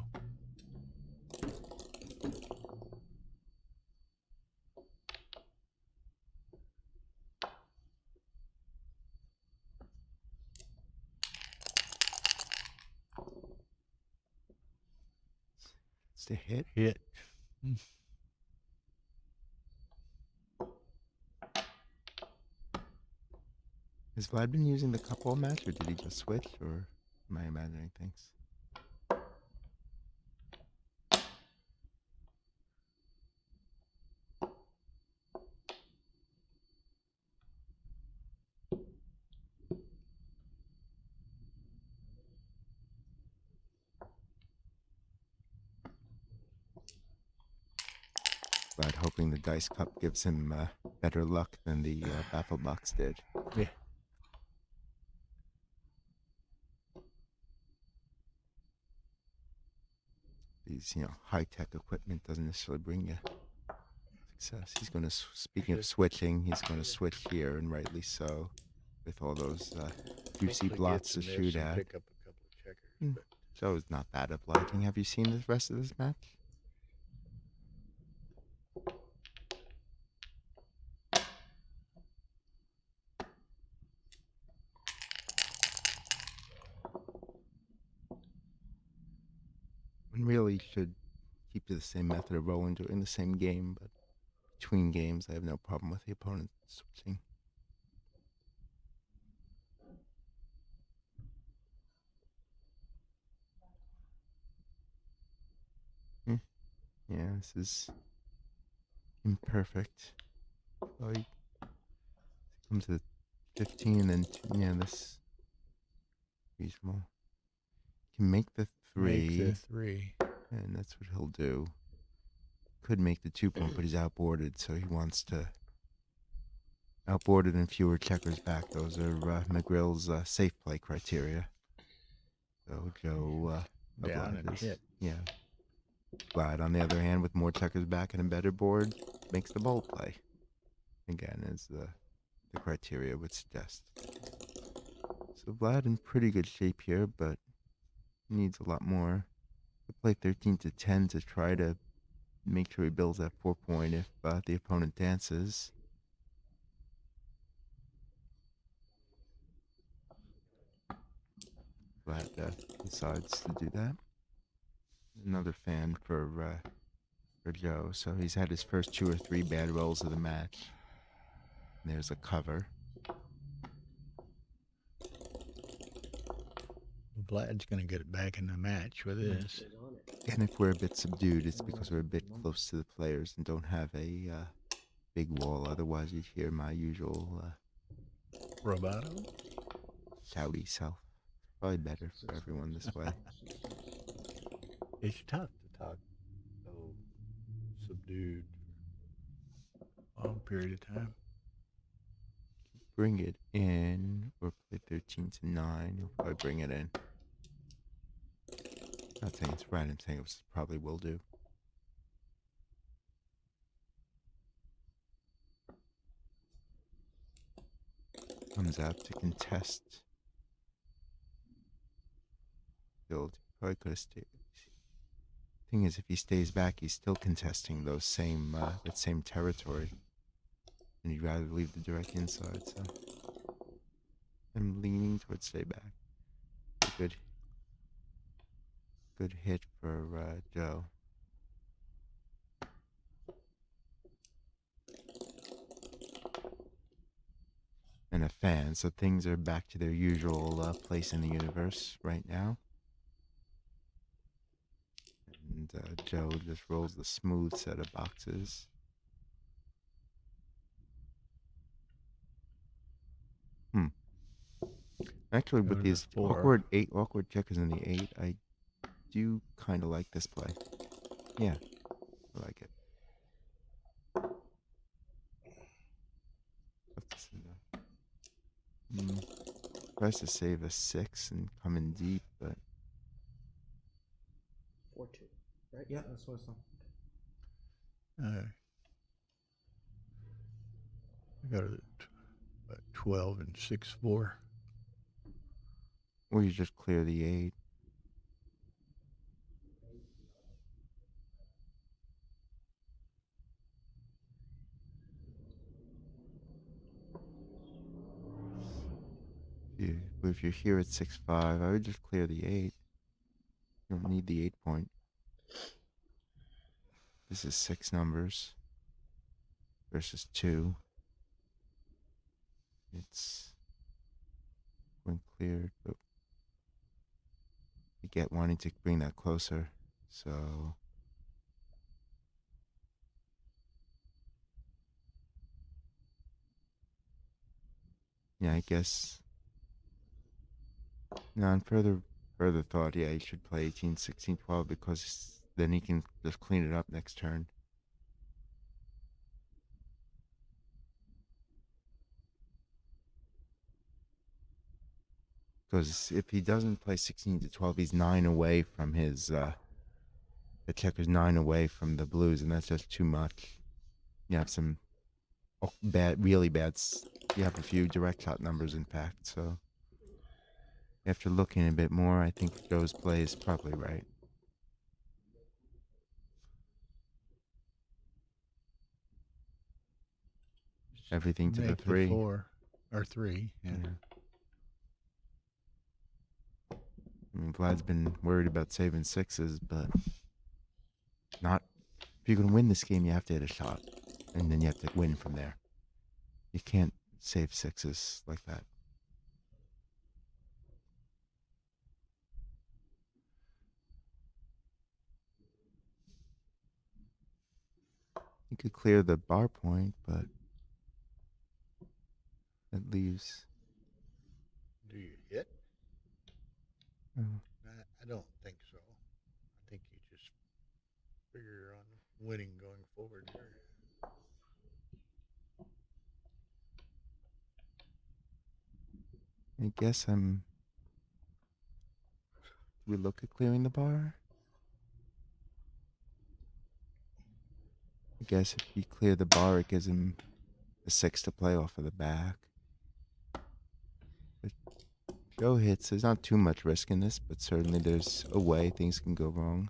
It's the hit. Hit. Has Vlad been using the cup all match, or did he just switch, or am I imagining things? Vlad hoping the dice cup gives him better luck than the baffle box did. Yeah. these, high-tech equipment doesn't necessarily bring you success. He's going to, speaking of switching, he's going to switch here, and rightly so, with all those juicy Hopefully blots to gets in shoot this and at. pick up a couple of checkers. Hmm. But Joe is not that obliging. Have you seen the rest of this match? One really should keep to the same method of rolling during the same game, but between games, I have no problem with the opponent switching. Yeah, this is imperfect. Probably comes to 15 and then this reasonable. Can make the 3. make the 3. And that's what he'll do. Could make the 2-point, but he's outboarded, so he wants to outboarded and fewer checkers back. Those are McGrill's safe play criteria. So Joe Down and hit. Yeah. Vlad, on the other hand, with more checkers back and a better board, makes the bold play. Again, as the criteria would suggest. So Vlad in pretty good shape here, but needs a lot more. To play 13 to 10 to try to make sure he builds that 4-point if the opponent dances. Vlad decides to do that. Another fan for Joe. So he's had his first 2 or 3 bad rolls of the match. And there's a cover. Vlad's going to get it back in the match with this. Is on it. And if we're a bit subdued, it's because we're a bit close to the players and don't have a big wall. Otherwise, you'd hear my usual Roboto? shouty self. Probably better for everyone this way. It's tough to talk so subdued for a long period of time. Bring it in, or play 13 to 9. You'll probably bring it in. Not saying it's right, I'm saying it probably will do. Comes out to contest. Build. Probably could have stayed. Thing is, if he stays back, he's still contesting those same that same territory, and he'd rather leave the direct inside. So I'm leaning towards stay back. Good hit for Joe. And a fan, so things are back to their usual place in the universe right now. And Joe just rolls the smooth set of boxes. Actually, with these awkward checkers in the 8, I do kind of like this play. Yeah, I like it. Tries to save a 6 and come in deep, but 4-2, right? Yeah, that's what I saw. I got it at 12 and 6-4. or you just clear the 8. If you're here at 6-5, I would just clear the 8. You don't need the 8-point. This is 6 numbers versus 2. It's when cleared, but you get wanting to bring that closer. So yeah, I guess. Now, on further thought, yeah, he should play 18, 16, 12 because then he can just clean it up next turn. Because if he doesn't play 16 to 12, he's 9 away from his The checker's 9 away from the blues, and that's just too much. You have some really bad. You have a few direct shot numbers, in fact. So after looking a bit more, I think Joe's play is probably right. Everything to the Make 3. 4 or 3. Yeah. I mean, Vlad's been worried about saving 6s, but not. If you're going to win this game, you have to hit a shot, and then you have to win from there. You can't save 6s like that. You could clear the bar point, but that leaves. Do you hit? Oh, I don't think so. I think you just figure on winning going forward here. I guess I'm. Do we look at clearing the bar? I guess if you clear the bar, it gives him a 6 to play off of the back. But Joe hits. There's not too much risk in this, but certainly there's a way things can go wrong.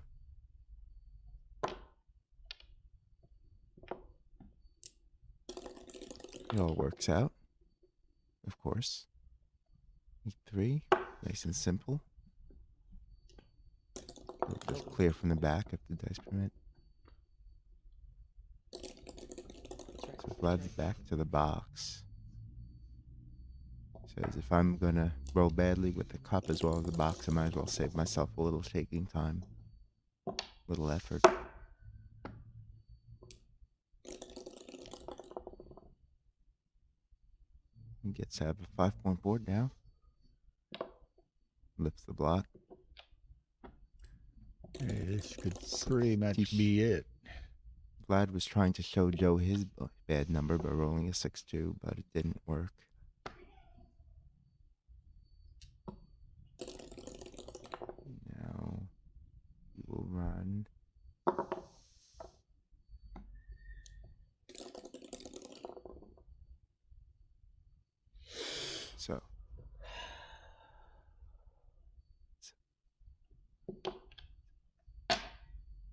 It all works out, of course. E3, nice and simple. We'll just clear from the back if the dice permit. So Vlad's back to the box. Says if I'm gonna roll badly with the cup as well as the box, I might as well save myself a little shaking time. Little effort. He gets to have a 5-point board now. Lifts the block. Hey, this could pretty much be it. Vlad was trying to show Joe his bad number by rolling a 6-2, but it didn't work. Now he will run. So.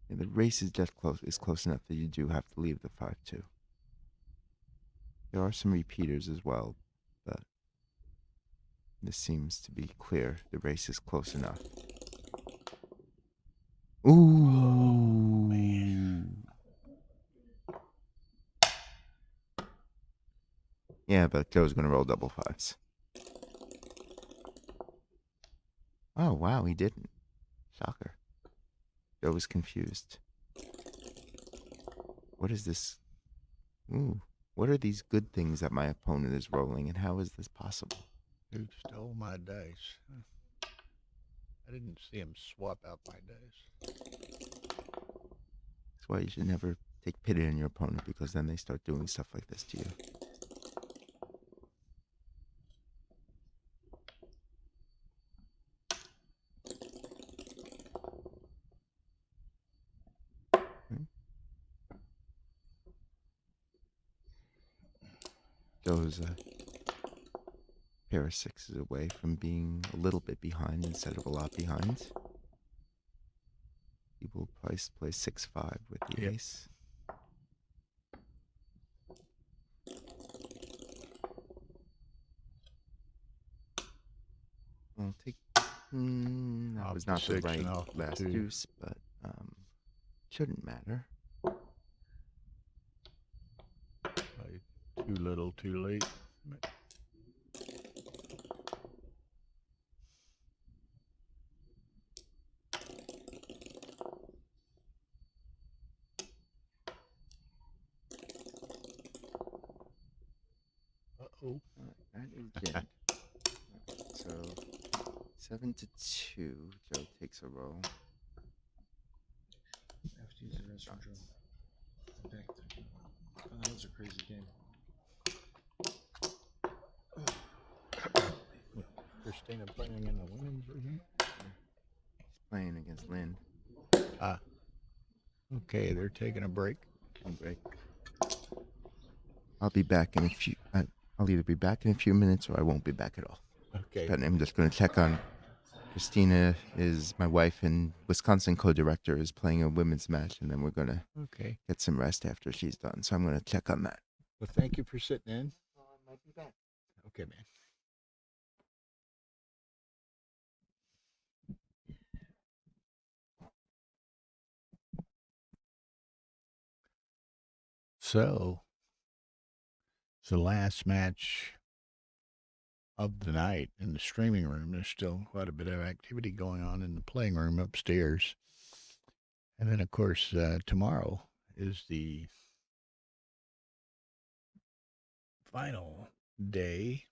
And the race is just close enough that you do have to leave the 5-2. There are some repeaters as well, but this seems to be clear. The race is close enough. Ooh. Man. Yeah, but Joe's going to roll double 5s. Oh, wow, he didn't. Shocker. Joe was confused. What is this? Ooh. What are these good things that my opponent is rolling, and how is this possible? Who stole my dice? I didn't see him swap out my dice. That's why you should never take pity on your opponent, because then they start doing stuff like this to you. Joe's a pair of 6s away from being a little bit behind instead of a lot behind. He will play 6-5 with the ace. I'll take. That was not the right last deuce, but shouldn't matter. Too little, too late. Uh-oh. That is jammed. So 7-2. Joe takes a roll. I have to use the restroom, Joe. Back to. Oh, that was a crazy game. Christina playing in the women's, isn't it? He's playing against Lynn. Ah. Okay, they're taking a break. Break. I'll be back in a few. I'll either be back in a few minutes or I won't be back at all. Okay. But I'm just going to check on Christina. Is my wife and Wisconsin co-director is playing a women's match, and then we're going to get some rest after she's done. So I'm going to check on that. Well, thank you for sitting in. I might be back. Okay, man. So, it's the last match of the night in the streaming room. There's still quite a bit of activity going on in the playing room upstairs. And then, of course, tomorrow is the final day.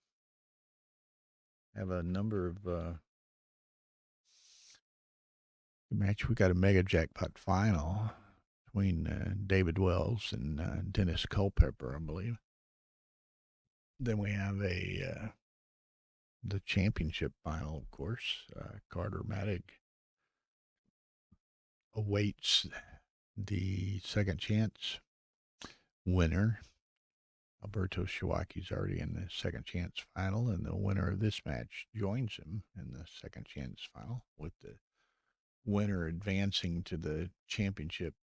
I have a number of match. We got a mega jackpot final between David Wells and Dennis Culpepper, I believe. Then we have the championship final, of course. Carter Madig awaits the second chance winner. Alberto Shiwaki's already in the second chance final, and the winner of this match joins him in the second chance final, with the winner advancing to the championship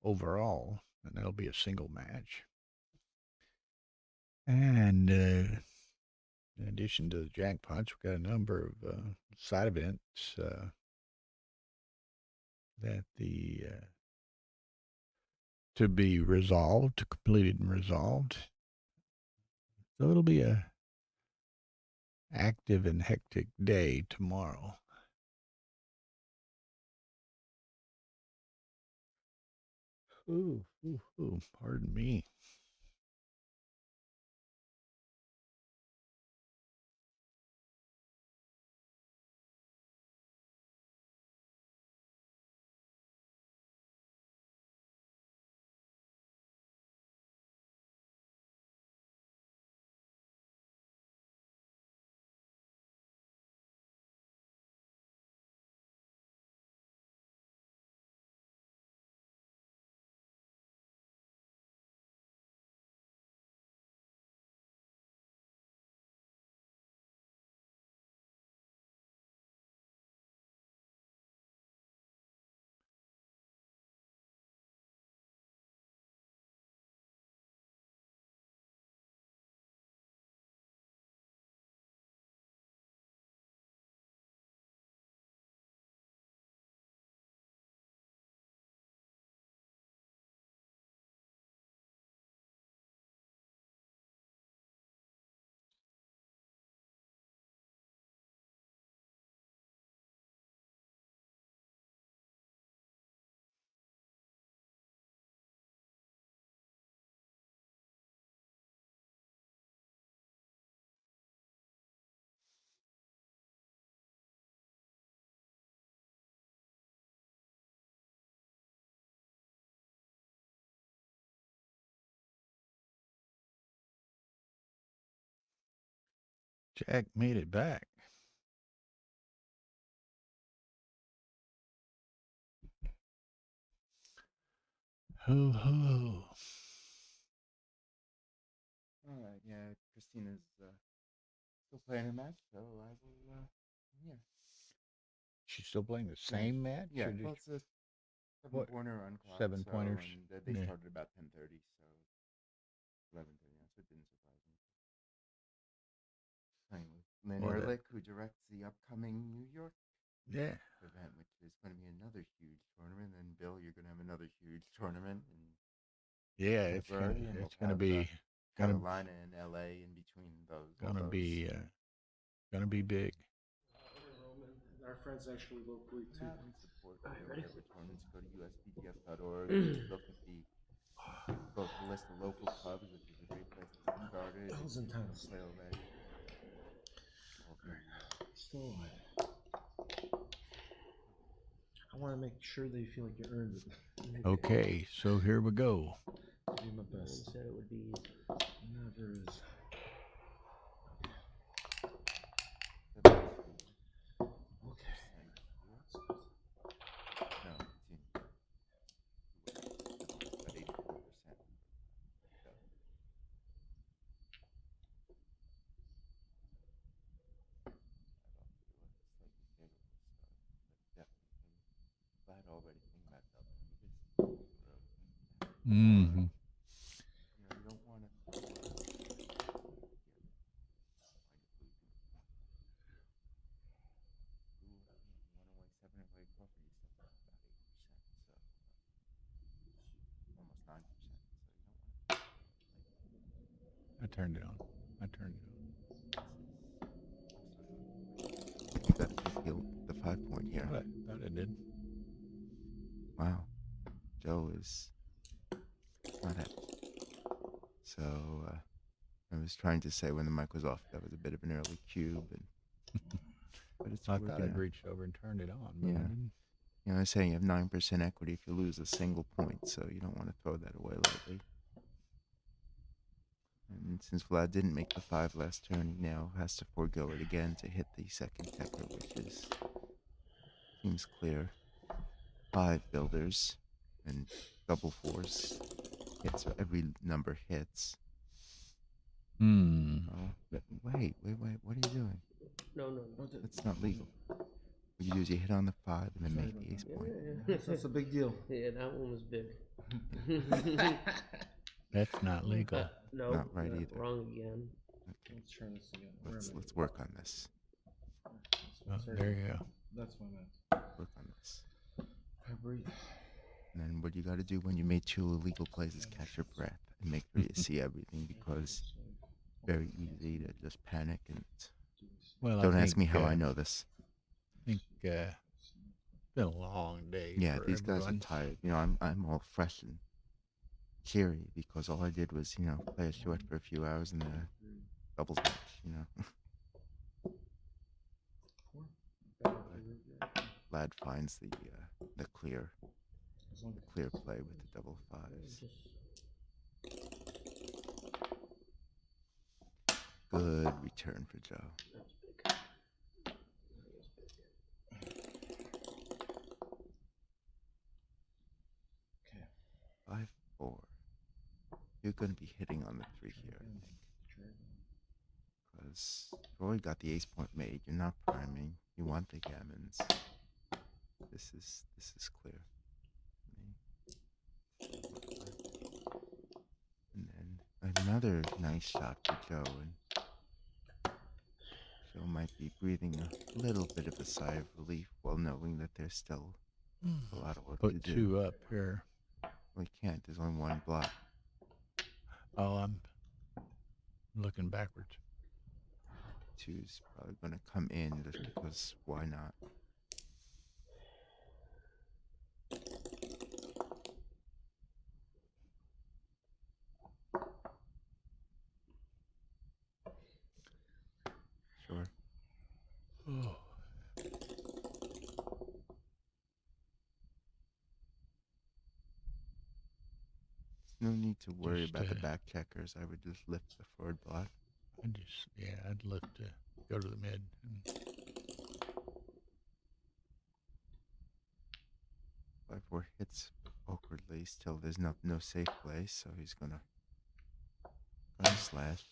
overall, and that'll be a single match. And in addition to the jackpots, we've got a number of side events that to be resolved, completed and resolved. So it'll be a active and hectic day tomorrow. Ooh, pardon me. Jack made it back. Ho, ho. All right. Yeah, Christina's still playing her match, so I will. Yeah. She's still playing the same match? Yeah. Or did Well, it's a What? 7-pointer on clock. 7 pointers? And they Yeah. started about 10:30, so 11:30. So it didn't surprise me. Playing with Lynn Well, Ehrlich, who directs the upcoming New York Yeah. event, which is going to be another huge tournament. And Bill, you're going to have another huge tournament in Yeah, it's February, and gonna we'll have, be Carolina and LA in between those. gonna be big. Our friends actually locally too. And support ready? whatever tournaments. Go to uspdf.org. Look at both the list of local clubs, which is a great place to get started. Thousand times. Play all that. All the, Still alive. I want to make sure they feel like you earned it. Okay, so here we go. Do my best. Said it would be. Never is. Okay. No, Mm-hmm. You don't want to. Almost 9%. So I turned it on. I turned it you got to feel the 5 point here. on. Thought I did. Wow. Joe is not happy. So I was trying to say when the mic was off that was a bit of an early cue, but it's I working thought I'd out. reached over and turned it on. But Yeah. I didn't. You know, I was saying you have 9% equity if you lose a single point, so you don't want to throw that away lightly. And since Vlad didn't make the 5 last turn, he now has to forego it again to hit the second checker, which seems clear. 5 builders and double 4s hits, so every number hits. Hmm. Oh, but wait, what are you doing? No. That's not legal. What you do is you hit on the 5 and then Sorry make about the ace Yeah, point. That's a big deal. yeah, that one was big. That's not legal. No, Not right either. Wrong again. Okay, Let's try this again. Where am I? let's work on this. Oh, Sorry. there you go. That's my man. Work on this. I breathe. And then what you got to do when you made 2 illegal plays is catch your breath and make sure you see everything, because it's very easy to just panic and Well, don't I ask me think, how I know this. I think it's been a long day. Yeah, for these guys everyone. are tired. You know, I'm all fresh and cheery because all I did was, you know, play a short for a few hours in the doubles match, you know. Vlad finds the clear play with the double 5s. Good return for Joe. That's big. That was big. Okay. 5-4. You're going to be hitting on the 3 here, I think. Because you've already got the ace point made. You're not priming. You want the gammons. This is clear. And then another nice shot for Joe, and Joe might be breathing a little bit of a sigh of relief while knowing that there's still a lot of work to Put do. 2 up here. Well, he can't. There's only 1 block. Oh, I'm looking backwards. 2's probably going to come in just because why not? Sure. Oh. No need to worry Just, about the back checkers. I would just lift the forward block. I'd look to go to the mid. And 5-4 hits awkwardly. Still, there's no safe place, so he's gonna slash.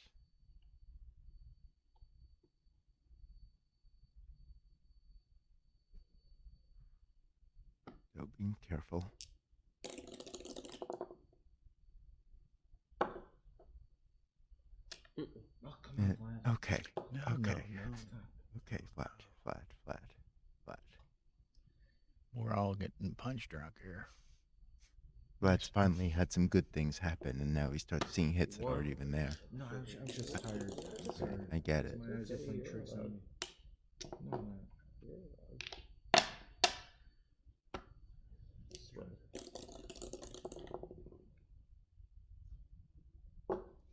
So being careful. Oh, come on, Vlad. Okay. no. Okay, flat. We're all getting punch drunk here. Vlad's finally had some good things happen, and now he starts seeing hits that aren't even there. No, I'm just tired. I'm sorry. I get it. My eyes are playing tricks on me. No, man.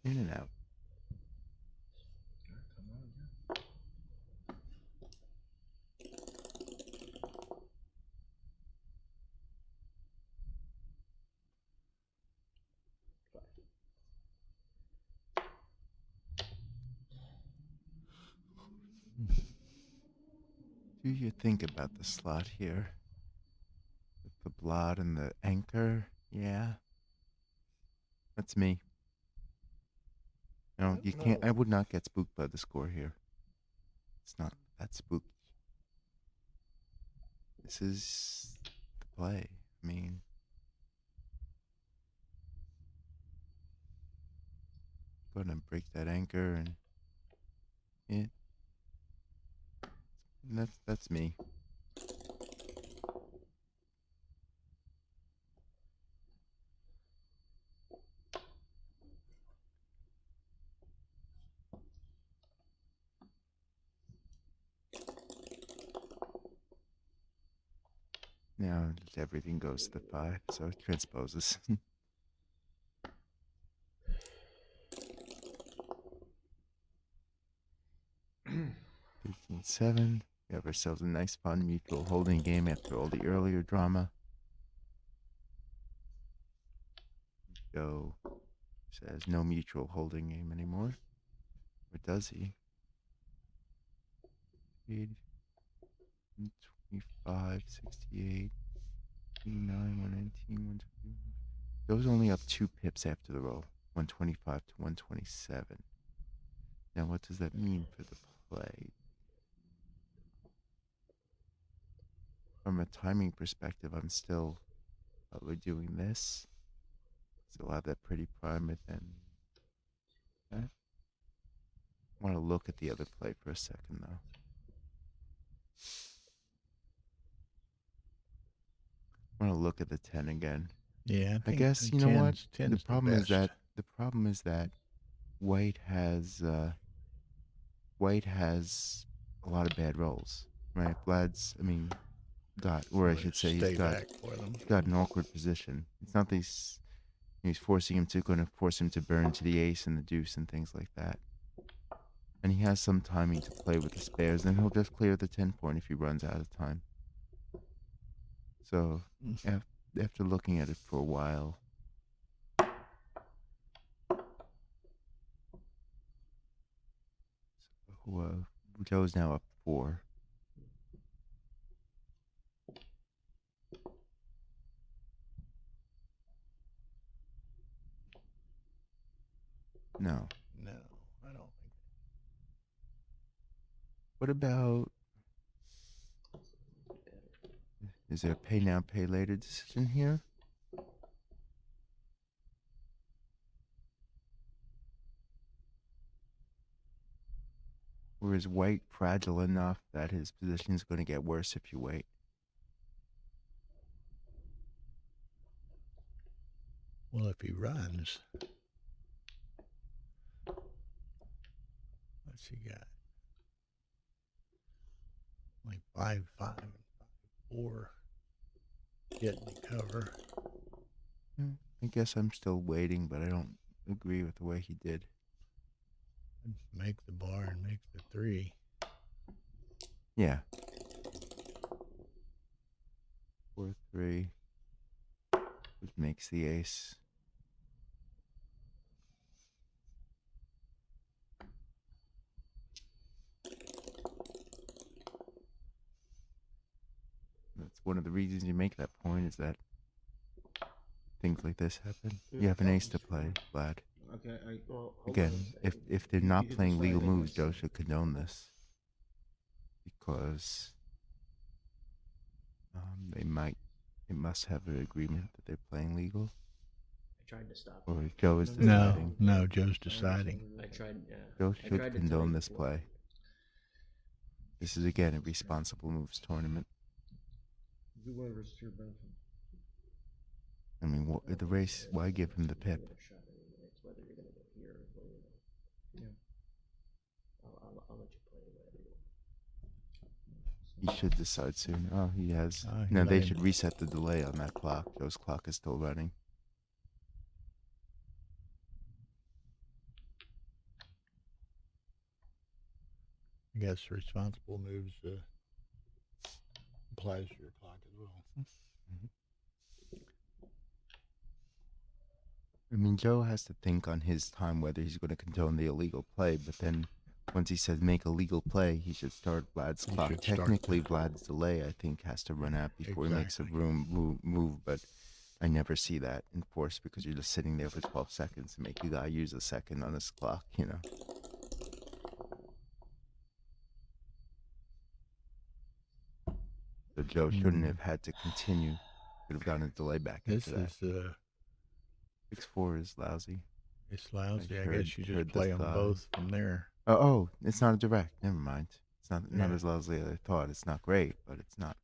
In and out. Come on, yeah. Do you think about the slot here? With the blot and the anchor? Yeah. That's me. No, you can't. I would not get spooked by the score here. It's not that spooky. This is the play. I mean, gonna break that anchor and it. That's me. Now just everything goes to the 5, so it transposes. 13-7. We have ourselves a nice fun mutual holding game after all the earlier drama. Joe says no mutual holding game anymore. Or does he? 25, 68, 89, 119, 120. Joe's only up 2 pips after the roll. 125 to 127. Now what does that mean for the play? From a timing perspective, I'm still probably doing this. Still have that pretty prime, but then I want to look at the other play for a second, though. I want to look at the 10 again. Yeah, I guess you know what? 10's The problem is best. that White has a lot of bad rolls, right? Vlad's, got, or I should say, Stay back for them. he's got an awkward position. It's not that he's going to force him to burn to the ace and the deuce and things like that. And he has some timing to play with the spares, then he'll just clear the 10 point if he runs out of time. So after looking at it for a while, Joe's now up 4. No. No, I don't think. What about? Is there a pay now, pay later decision here? Or is White fragile enough that his position is going to get worse if you wait? Well, if he runs, what's he got? Like 5-5 and 5-4. Getting the cover. I guess I'm still waiting, but I don't agree with the way he did. Make the bar and make the 3. Yeah. 4-3, which makes the ace. That's one of the reasons you make that point, is that things like this happen. You have an ace to play, Vlad. Okay, Well, hold on Again, a second. if they're not You could playing decide, legal I moves, guess. Joe should condone this, because they must have an agreement that they're playing legal, I tried to stop or it. Joe is No, deciding. No, Joe's deciding. I tried, yeah. Joe I should tried to condone delay this the play. This is again a responsible moves tournament. Do whatever's to your benefit. I mean, the race. Why give him the pip? It's whether you're gonna go here or whether you're gonna. Yeah. I'll let you play whatever you want. He should decide soon. Oh, he has. He No, let they him- should reset the delay on that clock. Joe's clock is still running. I guess responsible moves applies to your clock as well. I mean, Joe has to think on his time whether he's going to condone the illegal play, but then once he says make a legal play, he should start Vlad's He clock. should start Technically, the- Vlad's delay, I think, has to run out before he makes a Exactly. move, but I never see that enforced because you're just sitting there for 12 seconds to make the guy use a second on his clock, you know. So Joe shouldn't have had to continue. Could have gotten a delay back This into that. is 6-4 is lousy. It's lousy. I heard- guess you just heard the play them thigh. both from there. Oh, it's not a direct. Never mind. It's not Yeah. as lousy as I thought. It's not great, but it's not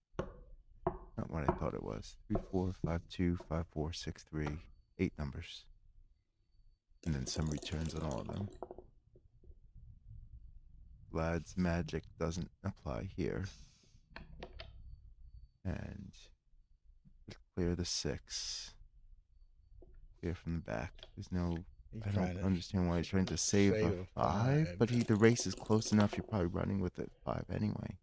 what I thought it was. 3-4, 5-2, 5-4, 6-3, 8 numbers, and then some returns on all of them. Vlad's magic doesn't apply here, and clear the 6. Clear from the back. There's no. He's I trying don't to understand why he's trying to save a 5, five. but the race is close enough. You're probably running with a 5 anyway.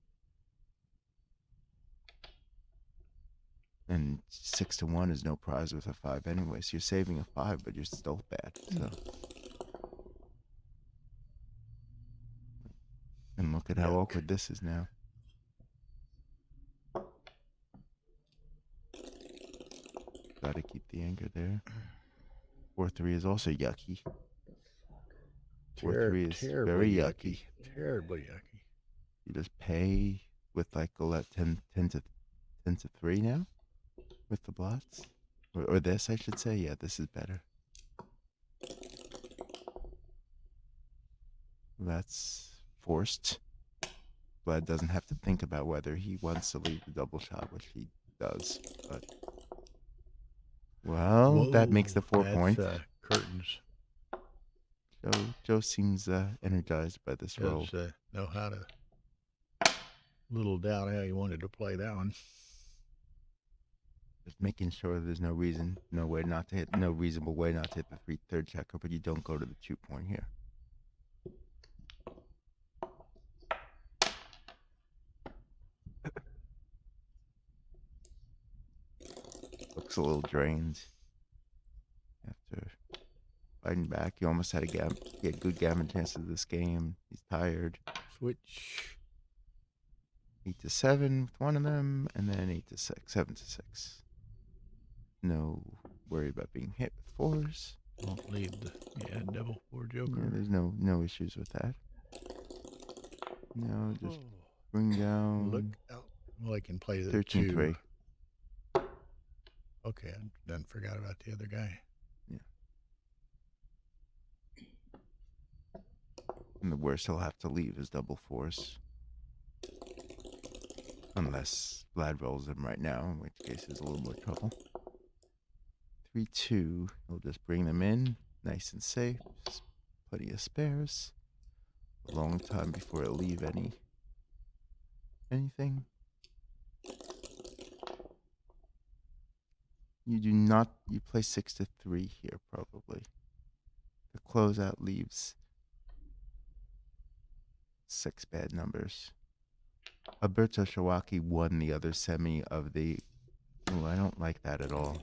And 6-1 is no prize with a 5 anyway, so you're saving a 5, but you're still bad. So. And look at how Yuck. awkward this is now. Gotta keep the anger there. 4-3 is also yucky. 4-3 is Terribly very yucky. Terribly yucky. You just pay with like a 10 to 3 now with the blots, or this I should say. Yeah, this is better. That's forced. Vlad doesn't have to think about whether he wants to leave the double shot, which he does. But well, that makes the 4 points. Curtains. Joe seems energized by this roll. Does know how to. Little doubt how he wanted to play that one. Just making sure there's no reasonable way not to hit the third checker, but you don't go to the 2 point here. Looks a little drained after fighting back. He almost had good gammon chances this game. He's tired. Switch. 8-7 with one of them, and then 8-6, 7-6. No worry about being hit with 4s. Won't leave the double 4 joker. Yeah, there's no issues with that. No, just bring down. Look out. Well, I can play the 13-3. 2. Okay, I then forgot about the other guy. Yeah. And the worst he'll have to leave is double 4s. Unless Vlad rolls them right now, in which case there's a little more trouble. 3-2. He'll just bring them in, nice and safe. Plenty of spares. A long time before he'll leave anything. You do not. You play 6-3 here probably. The closeout leaves 6 bad numbers. Alberto Shawaki won the other semi of the. Ooh, I don't like that at all.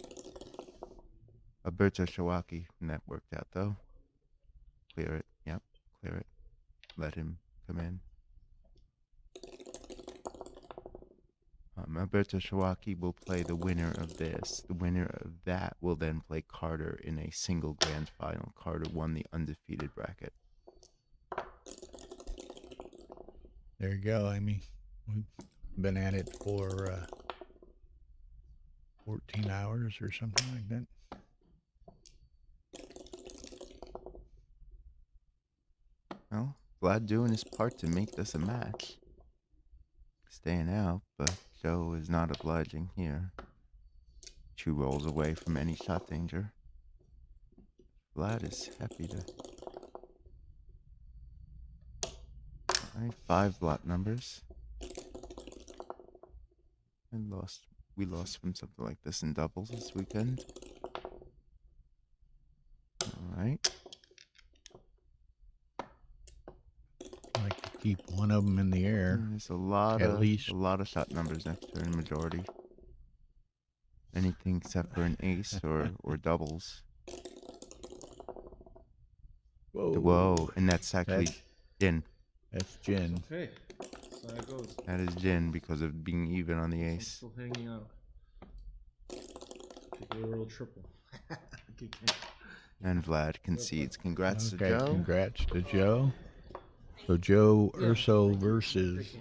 Alberto Shawaki, and that worked out though. Clear it. Yep, clear it. Let him come in. Alberto Shawaki will play the winner of this. The winner of that will then play Carter in a single grand final. Carter won the undefeated bracket. There you go, Amy. We've been at it for 14 hours or something like that. Well, Vlad doing his part to make this a match. Staying out, but Joe is not obliging here. 2 rolls away from any shot danger. Vlad is happy to. Alright, 5 lot numbers. We lost from something like this in doubles this weekend. Alright. I like to keep one of them in the air. There's a lot At of least. a lot of shot numbers next turn, majority. Anything except for an ace or doubles. Whoa. Whoa, and that's actually gin. That's gin. Okay, that's how it goes. That is gin because of being even on the I'm ace. still hanging out. Take a little triple. Good game. And Vlad concedes. Congrats Okay, to Joe. congrats to Joe. So Joe Urso versus